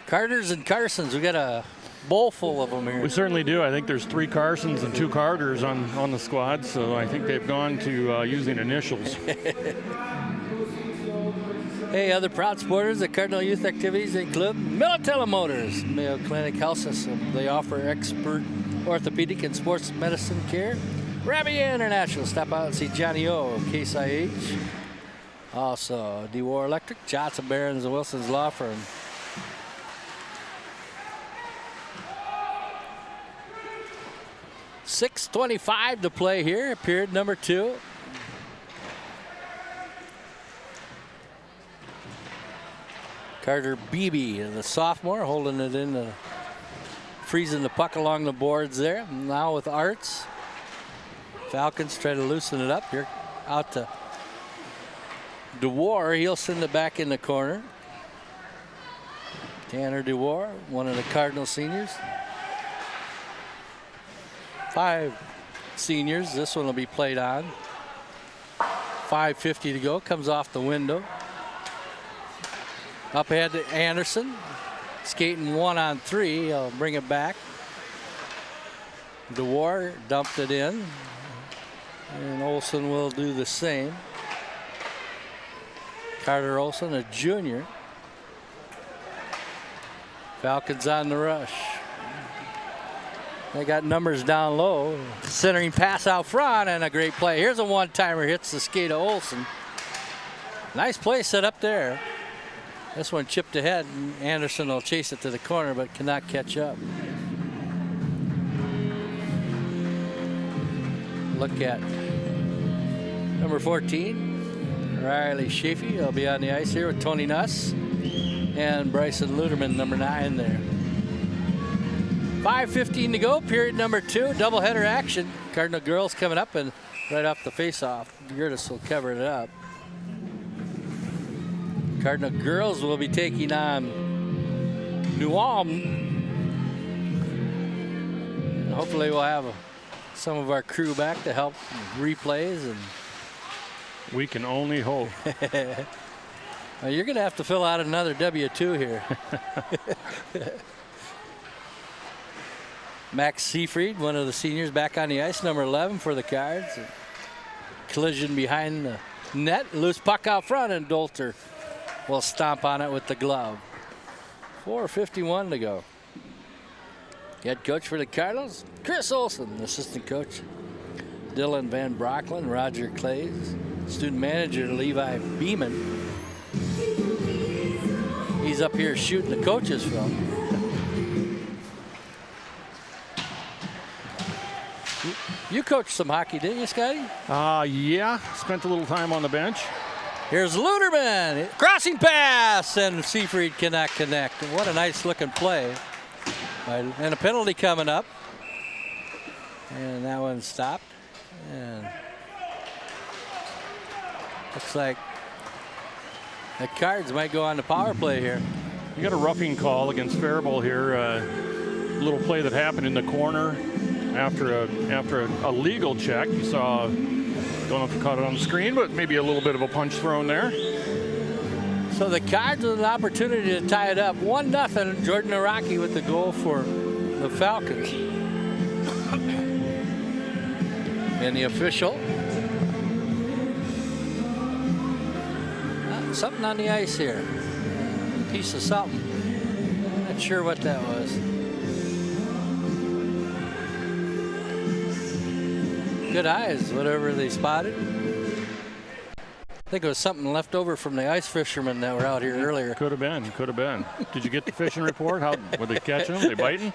Carters and Carsons, we got a bowl full of them here. We certainly do. I think there's 3 Carsons and 2 Carters on the squad, so I think they've gone to using initials. Hey, other proud supporters of Cardinal Youth Activities include Militella Motors, Mayo Clinic Health System. They offer expert orthopedic and sports medicine care. Rabia International, stop out and see Johnny O, Case IH. Also, DeWar Electric, Johnson Barons and Wilson's Law Firm. .6:25 to play here, period number 2. Carter Beebe, the sophomore, holding it in, freezing the puck along the boards there. Now with Arts. Falcons try to loosen it up. Here out to DeWar. He'll send it back in the corner. Tanner DeWar, one of the Cardinal seniors. 5 seniors. This one will be played on. 5:50 to go. Comes off the window. Up ahead to Anderson. Skating 1-on-3. He'll bring it back. DeWar dumped it in. And Olson will do the same. Carter Olson, a junior. Falcons on the rush. They got numbers down low. Centering pass out front and a great play. Here's a one-timer, hits the skate of Olson. Nice play set up there. This one chipped ahead, and Anderson will chase it to the corner, but cannot catch up. Look at number 14, Riley Shafee. He'll be on the ice here with Tony Nuss and Bryson Luderman, number 9 there. 5:15 to go, period number 2, doubleheader action. Cardinal girls coming up, and right off the face-off, Gertis will cover it up. Cardinal girls will be taking on New Ulm. And hopefully we'll have some of our crew back to help replays. And we can only hope. Well, you're going to have to fill out another W-2 here. Max Seafried, one of the seniors, back on the ice, number 11 for the Cards. Collision behind the net, loose puck out front, and Dolter will stomp on it with the glove. 4:51 to go. Head coach for the Cardinals, Chris Olson. Assistant coach, Dylan Van Brocklin, Roger Clays. Student manager, Levi Beeman. He's up here shooting the coaches from. You coached some hockey, didn't you, Scotty? Yeah, spent a little time on the bench. Here's Luderman, crossing pass, and Seafried cannot connect. What a nice looking play. And a penalty coming up. And that one stopped. And looks like the Cards might go on the power play here. You got a roughing call against Faribault here. A little play that happened in the corner after a legal check. You saw, don't know if you caught it on the screen, but maybe a little bit of a punch thrown there. So the Cards with an opportunity to tie it up. 1-0. Jordan Araki with the goal for the Falcons. And the official. Something on the ice here. Piece of something. Not sure what that was. Good eyes, whatever they spotted. I think it was something left over from the ice fishermen that were out here earlier. Could have been. Did you get the fishing report? How were they catching them? They biting?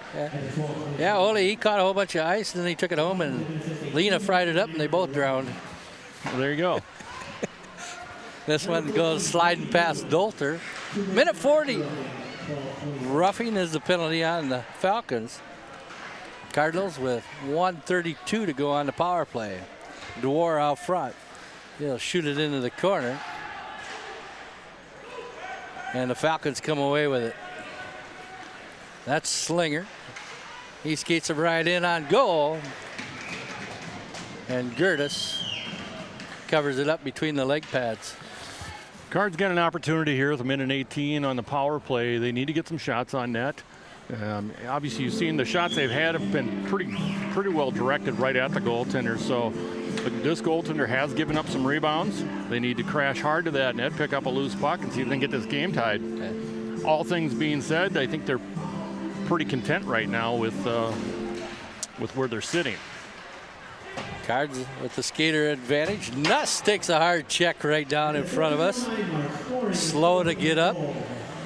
Yeah, Ole, he caught a whole bunch of ice, and then he took it home, and Lena fried it up, and they both drowned. Well, there you go. This one goes sliding past Dolter. Minute 40. Roughing is the penalty on the Falcons. Cardinals with 1:32 to go on the power play. DeWar out front. He'll shoot it into the corner. And the Falcons come away with it. That's Slinger. He skates it right in on goal. And Gertis covers it up between the leg pads. Cards get an opportunity here with a minute 18 on the power play. They need to get some shots on net. Obviously, you've seen the shots they've had have been pretty well directed right at the goaltender. So this goaltender has given up some rebounds. They need to crash hard to that net, pick up a loose puck, and see if they can get this game tied. Okay. All things being said, I think they're pretty content right now with where they're sitting. Cards with the skater advantage. Nuss takes a hard check right down in front of us. Slow to get up.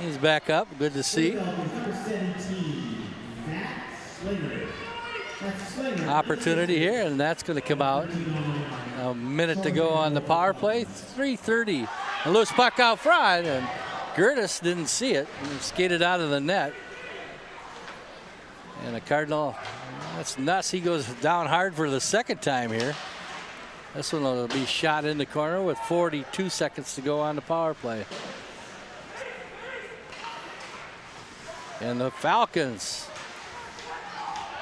He's back up. Good to see. Opportunity here, and that's going to come out. A minute to go on the power play. 3:30. A loose puck out front, and Gertis didn't see it. He skated out of the net. And the Cardinal, that's Nuss. He goes down hard for the second time here. This one will be shot in the corner with 42 seconds to go on the power play. And the Falcons,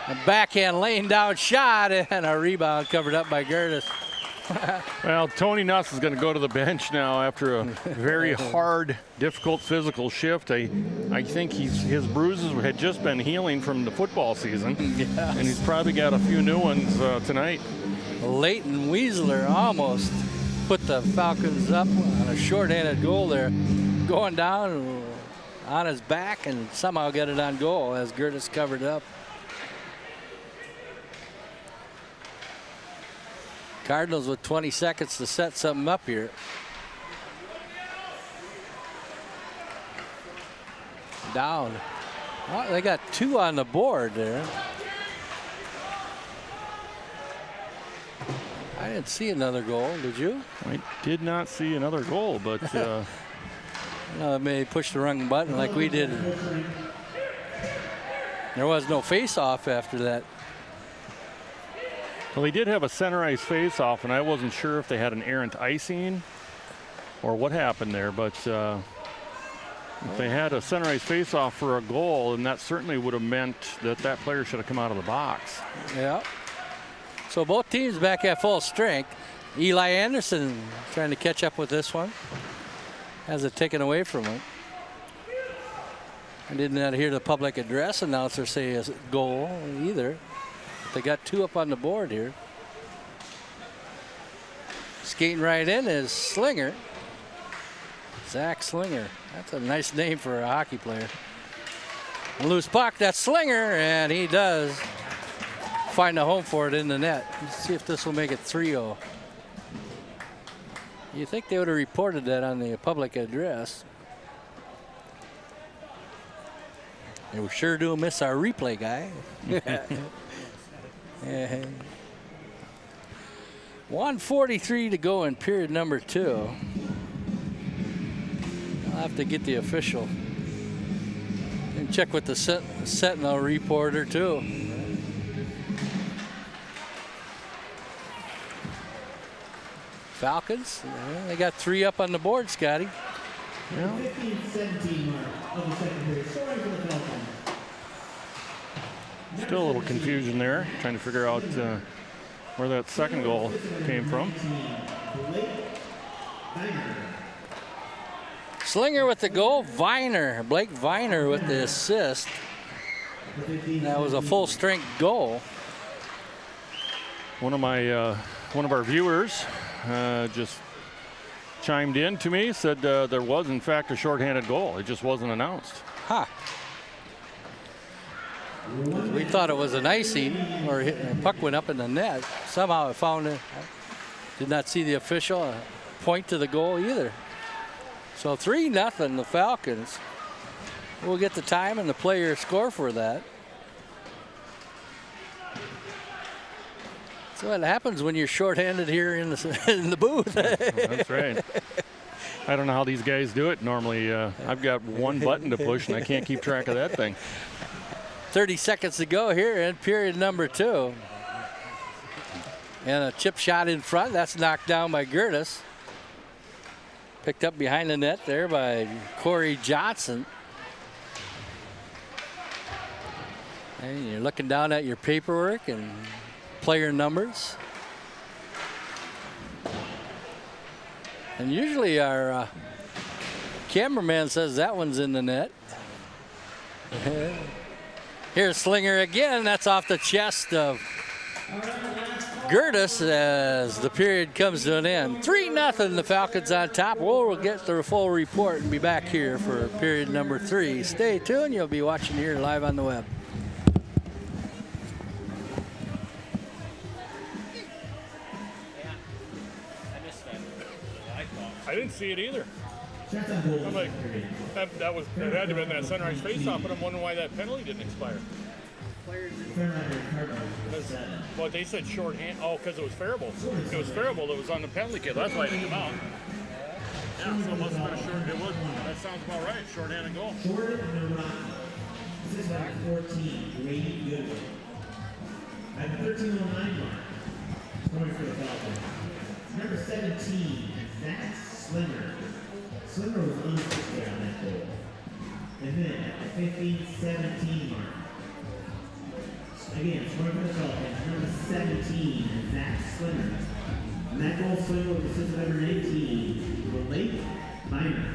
a backhand laying down shot and a rebound covered up by Gertis. Well, Tony Nuss is going to go to the bench now after a very hard, difficult physical shift. I think his bruises had just been healing from the football season, yes. And he's probably got a few new ones tonight. Leighton Weasler almost put the Falcons up on a shorthanded goal there, going down on his back and somehow got it on goal as Gertis covered up. Cardinals with 20 seconds to set something up here. Down. Oh, they got 2 on the board there. I didn't see another goal, did you? I did not see another goal, but no, maybe pushed the wrong button like we did. There was no face-off after that. Well, they did have a center ice face-off, and I wasn't sure if they had an errant icing or what happened there, but if they had a center ice face-off for a goal, and that certainly would have meant that that player should have come out of the box. Yeah. So both teams back at full strength. Eli Anderson trying to catch up with this one. Has it taken away from him. I didn't hear the public address announcer say a goal either. They got 2 up on the board here. Skating right in is Slinger. Zach Slinger. That's a nice name for a hockey player. A loose puck, that's Slinger, and he does find a home for it in the net. Let's see if this will make it 3-0. You think they would have reported that on the public address. They we sure do miss our replay guy. 1:43 to go in period number 2. I'll have to get the official and check with the Sentinel reporter too. Falcons, they got 3 up on the board, Scotty. Yeah. 15-17 mark of the second period. Scoring for the Falcons. Still a little confusion there, trying to figure out where that second goal came from. Slinger with the goal, Blake Viner with the assist. That was a full-strength goal. One of our viewers just chimed in to me, said there was in fact a shorthanded goal. It just wasn't announced. Huh. We thought it was an icing, or a puck went up in the net. Somehow I found it. Did not see the official point to the goal either. So 3-0 the Falcons. We'll get the time and the player score for that. That's what happens when you're shorthanded here in the booth. That's right. I don't know how these guys do it. Normally, I've got one button to push, and I can't keep track of that thing. 30 seconds to go here in period number 2. And a chip shot in front. That's knocked down by Gertis. Picked up behind the net there by Corey Johnson. And you're looking down at your paperwork and player numbers. And usually our cameraman says that one's in the net. Here's Slinger again. That's off the chest of Gertis as the period comes to an end. 3-0, the Falcons on top. We'll get the full report and be back here for period number 3. Stay tuned. You'll be watching here live on the web. I didn't see it either. I'm like, that had to have been that Sunrise face-off, but I'm wondering why that penalty didn't expire. Well, they said shorthand. Oh, because it was Faribault. It was Faribault that was on the penalty kill. That's why it didn't come out. Yeah, so it must have been a short. It was. That sounds about right. Shorthand and goal. This is number 14, Grady Goodwin. At the 13:09 mark, scoring for the Falcons. Number 17, Zach Slinger. Slinger was unassisted on that goal. And then at the 15:17 mark, again, scoring for the Falcons, number 17, Zach Slinger. And that goal Slinger was assisted by number 18, Blake Minor.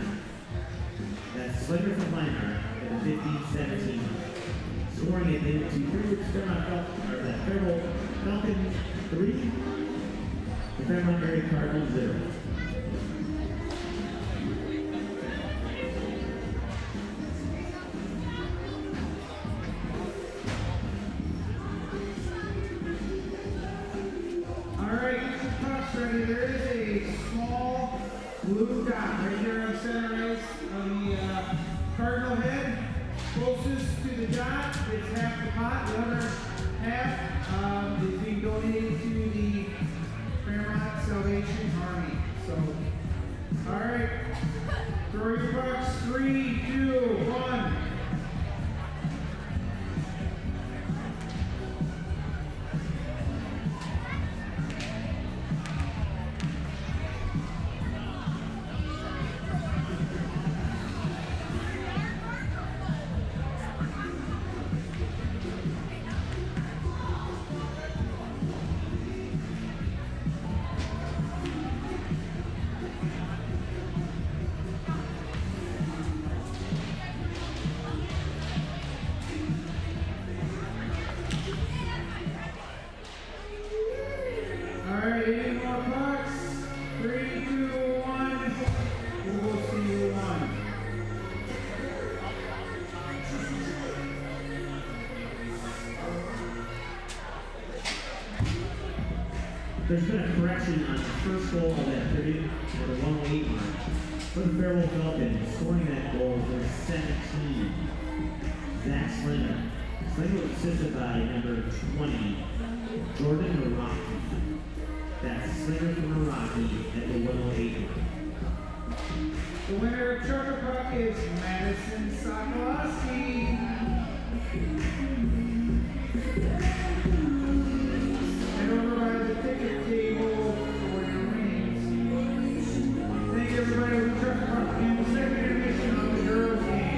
That's Slinger from Minor at the 15:17 mark. Scoring it into the Faribault Falcons 3, the Fairmont Area Cardinals 0. Alright, get your pucks ready. There is a small blue dot right here on center ice on the Cardinal head. Closest to the dot, it's half the pot. The other half is being donated to the Fairmont Salvation Army. So, alright, throw your pucks. 3, 2, 1. Alright, any more pucks? 3, 2, 1. We'll see you one. There's been a correction on the first goal of that period at the 108 mark. For the Faribault Falcons, scoring that goal was 17, Zach Slinger. Slinger was assisted by number 20, Jordan Meraki. That's Slinger from Meraki at the 108 mark. The winner of Trucker Puck is Madison Sokolowski. Head over by the ticket table for your rings. Thank everybody with Trucker Puck in the second intermission of the girls game.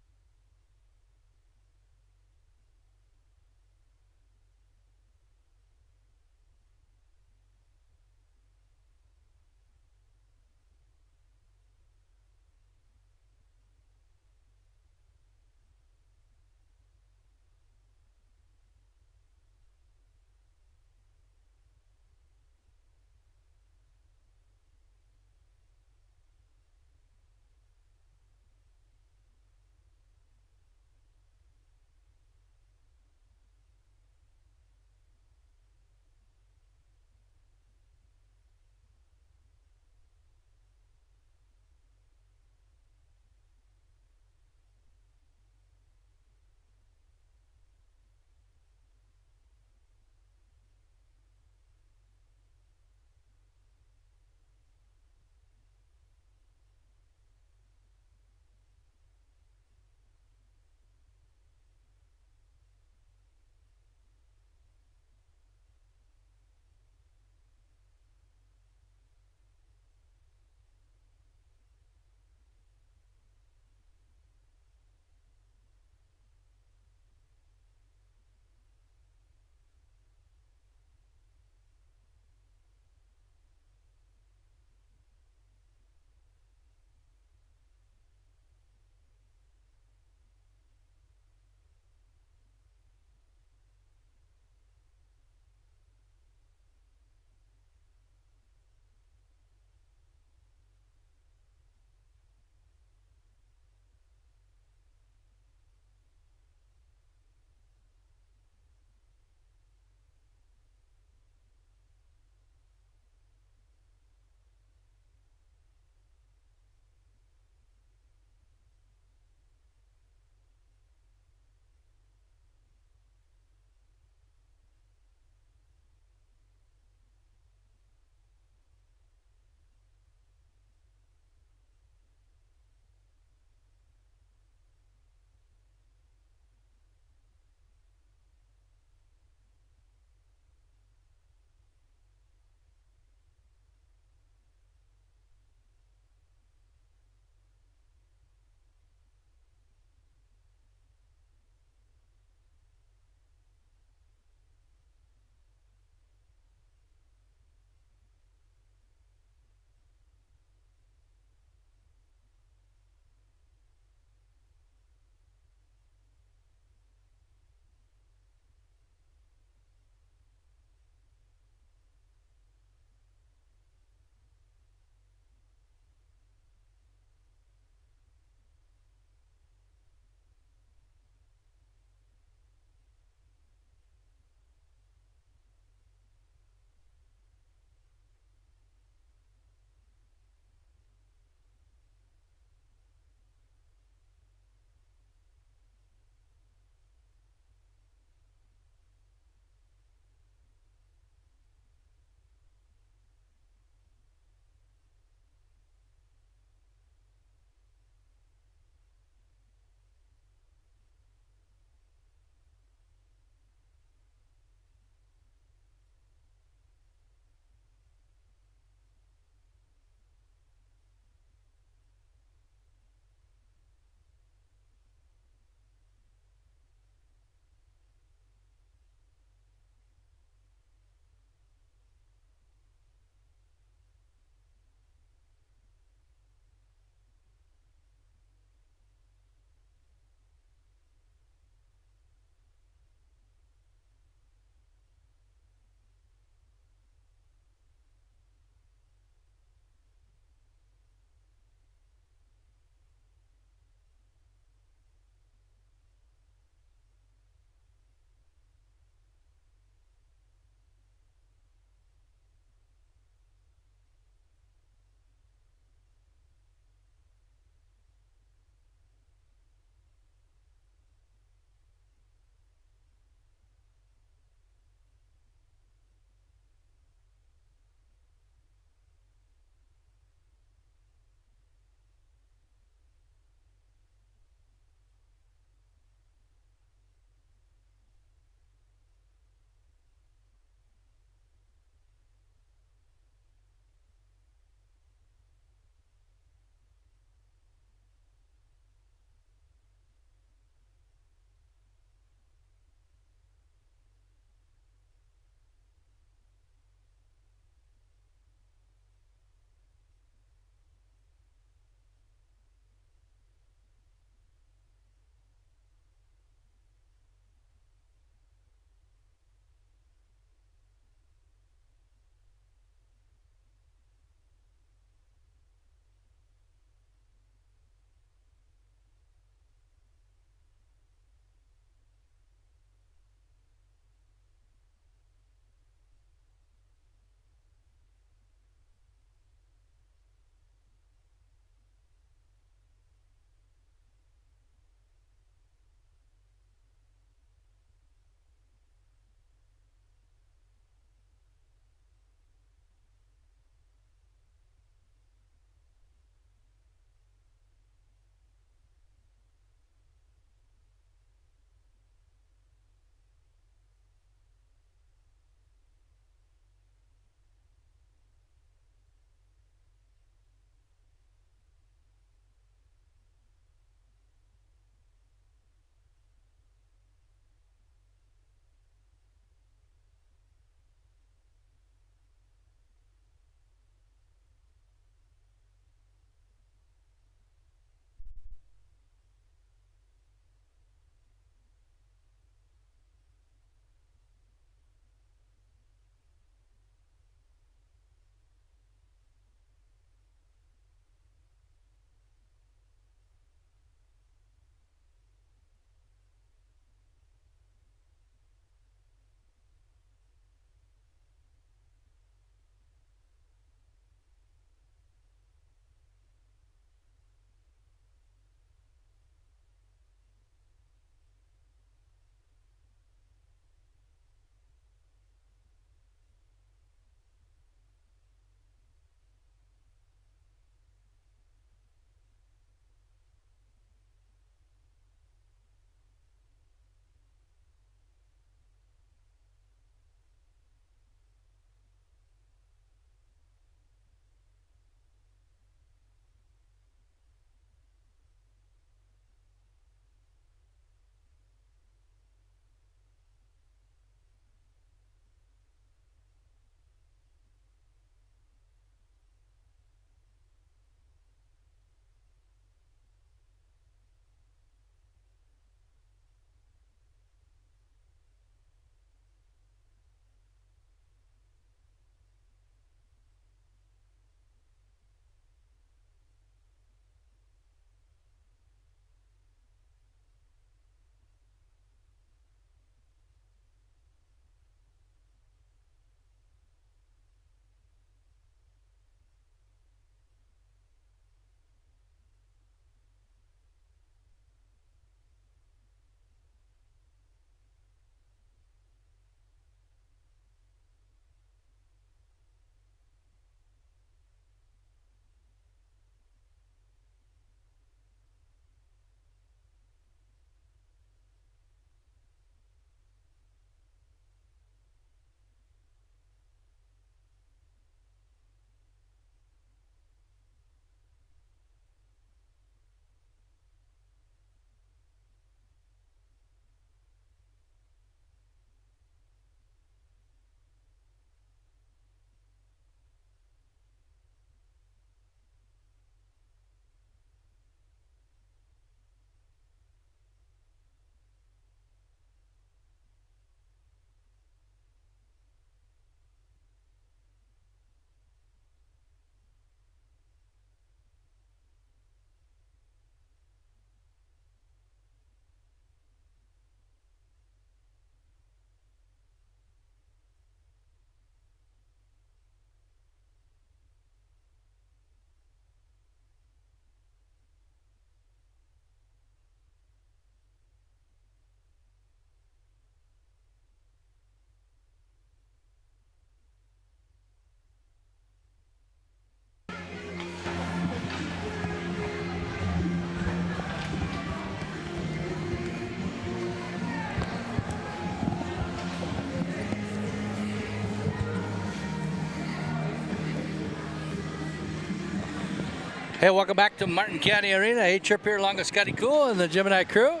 Hey, welcome back to Martin County Arena. Hey, Trip here along with Scotty Cool and the Gemini crew.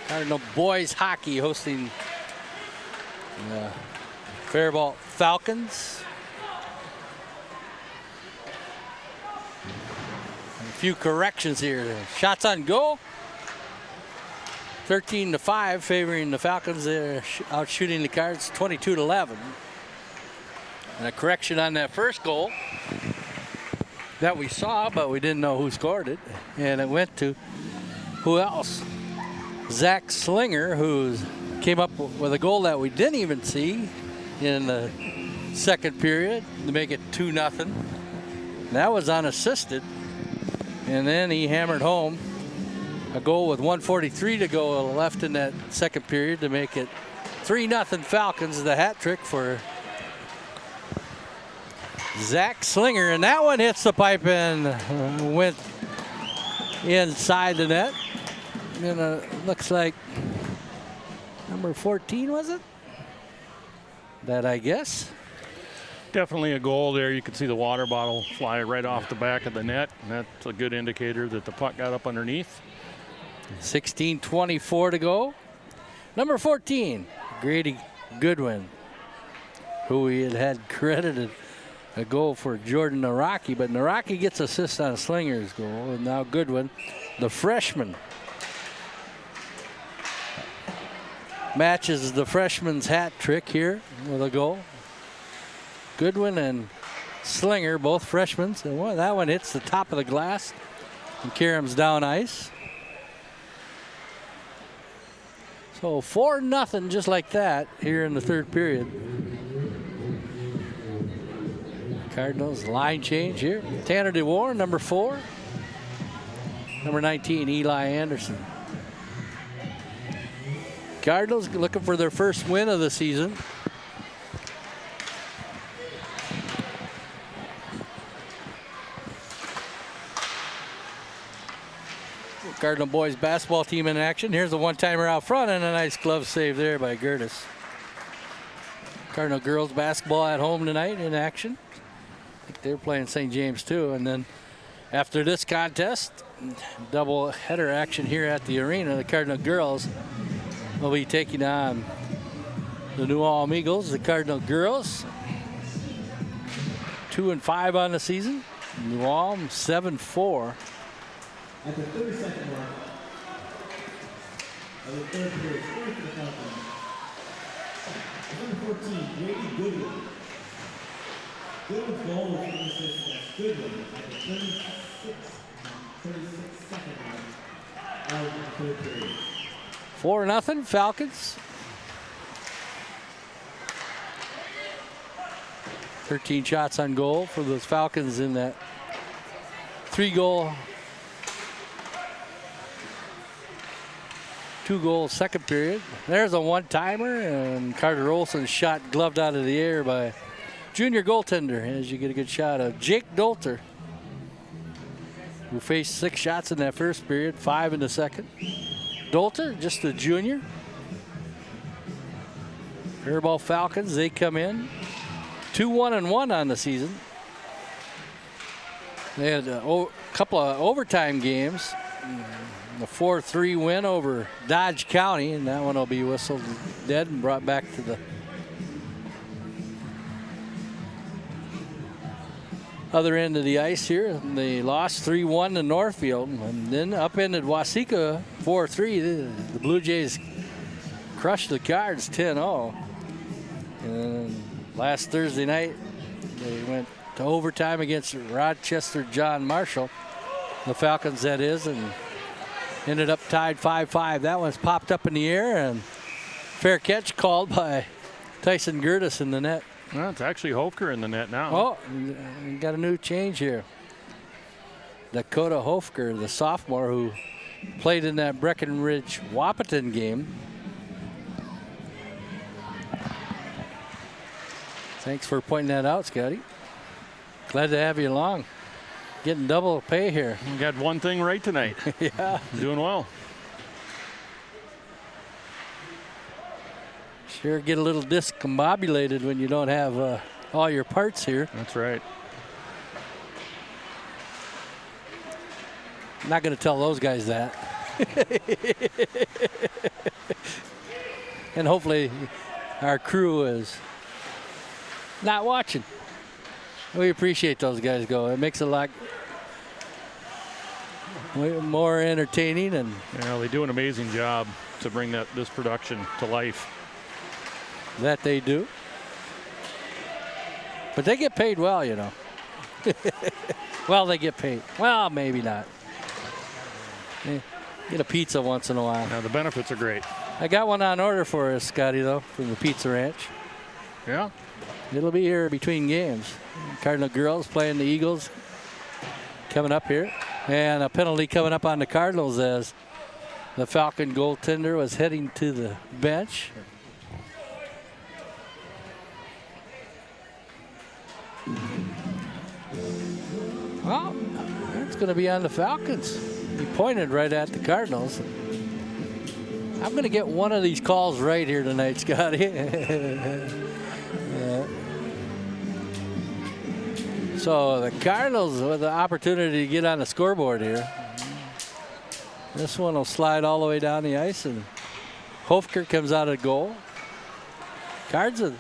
Cardinal boys hockey hosting the Faribault Falcons. A few corrections here. Shots on goal. 13-5 favoring the Falcons. They're out shooting the Cards 22-11. And a correction on that first goal that we saw, but we didn't know who scored it. And it went to who else? Zach Slinger, who came up with a goal that we didn't even see in the second period to make it 2-0. That was unassisted. And then he hammered home a goal with 1:43 to go left in that second period to make it 3-0 Falcons. The hat trick for Zach Slinger, and that one hits the pipe and went inside the net. And looks like number 14, was it? That, I guess. Definitely a goal there. You can see the water bottle fly right off the back of the net, and that's a good indicator that the puck got up underneath. 16:24 to go. Number 14, Grady Goodwin, who we had credited a goal for Jordan Naraki, but Naraki gets assist on Slinger's goal, and now Goodwin, the freshman, matches the freshman's hat trick here with a goal. Goodwin and Slinger, both freshmen, and that one hits the top of the glass and carries down ice. So 4-0 just like that here in the third period. Cardinals line change here. Tanner DeWarren, number 4. Number 19, Eli Anderson. Cardinals looking for their first win of the season. Cardinal boys basketball team in action. Here's a one-timer out front and a nice glove save there by Gertis. Cardinal girls basketball at home tonight in action. I think they're playing St. James too. And then after this contest, double header action here at the arena. The Cardinal girls will be taking on the New Ulm Eagles. The Cardinal girls 2-5 on the season. New Ulm 7-4. At the 32nd mark of the third period, scoring for the Falcons, number 14, Grady Goodwin. Goodwin's goal was an assist. That's Goodwin at the 36nd mark of the third period. 4-0 Falcons. 13 shots on goal for the Falcons in that 3-goal, 2-goal second period. There's a one-timer, and Carter Olson shot gloved out of the air by junior goaltender, as you get a good shot of Jake Dolter, who faced 6 shots in that first period, 5 in the second. Dolter, just a junior. Faribault Falcons, they come in 2-1-1 on the season. They had a couple of overtime games. A 4-3 win over Dodge County, and that one will be whistled dead and brought back to the other end of the ice here. They lost 3-1 to Northfield, and then upended Waseca 4-3. The Blue Jays crushed the Cards 10-0. And last Thursday night, they went to overtime against Rochester John Marshall, the Falcons that is, and ended up tied 5-5. That one's popped up in the air, and fair catch called by Tyson Gertis in the net. Well, it's actually Hofker in the net now. Oh, we got a new change here. Dakota Hofker, the sophomore who played in that Breckenridge Wahpeton game. Thanks for pointing that out, Scotty. Glad to have you along. Getting double pay here. We got one thing right tonight. Yeah. Doing well. Sure get a little discombobulated when you don't have all your parts here. That's right. Not going to tell those guys that. And hopefully our crew is not watching. We appreciate those guys go. It makes it a lot more entertaining, and They do an amazing job to bring this production to life. that they do. But they get paid well, you know. Well, they get paid. Well, maybe not. Get a pizza once in a while. Now the benefits are great. I got one on order for us, Scotty, though, from the Pizza Ranch. Yeah. It'll be here between games. Cardinal girls playing the Eagles coming up here. And a penalty coming up on the Cardinals as the Falcon goaltender was heading to the bench. Well, it's going to be on the Falcons. He pointed right at the Cardinals. I'm going to get one of these calls right here tonight, Scotty. So the Cardinals with the opportunity to get on the scoreboard here. This one will slide all the way down the ice, and Hofker comes out of goal. Cards are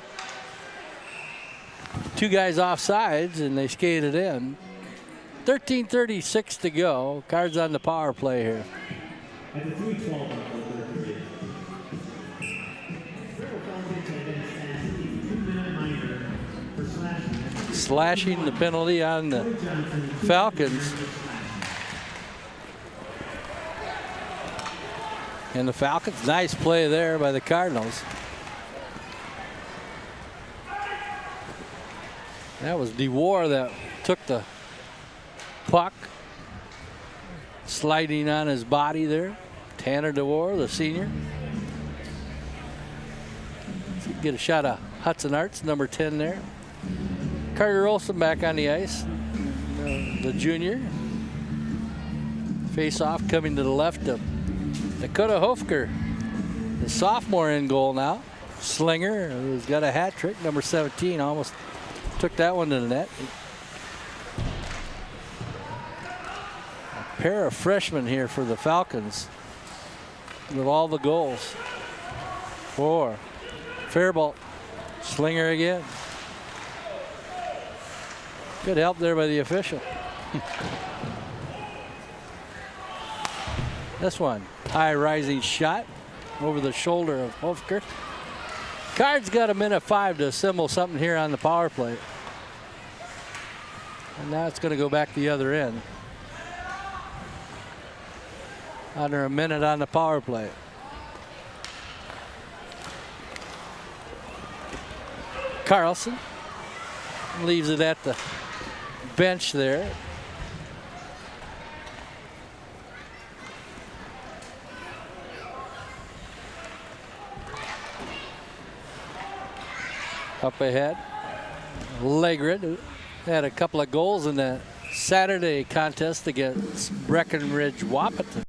2 guys off sides, and they skated in. 13:36 to go. Cards on the power play here. At the 3:12 mark of the third period. Faribault found attendance as a 2-minute minor for slashing. Slashing the penalty on the Falcons. And the Falcons, nice play there by the Cardinals. That was DeWar that took the puck, sliding on his body there. Tanner DeWar, the senior. Get a shot of Hudson Arts, number 10 there. Carter Olson back on the ice, the junior. Face off coming to the left of Dakota Hofker, the sophomore in goal now. Slinger, who's got a hat trick, number 17, almost took that one to the net. A pair of freshmen here for the Falcons with all the goals. For Faribault, Slinger again. Good help there by the official. This one, high rising shot over the shoulder of Hofker. Cards got a minute 5 to assemble something here on the power play. And now it's going to go back the other end. Under a minute on the power play. Carlson leaves it at the bench there. Up ahead, Legrid, who had a couple of goals in the Saturday contest against Breckenridge Wahpeton.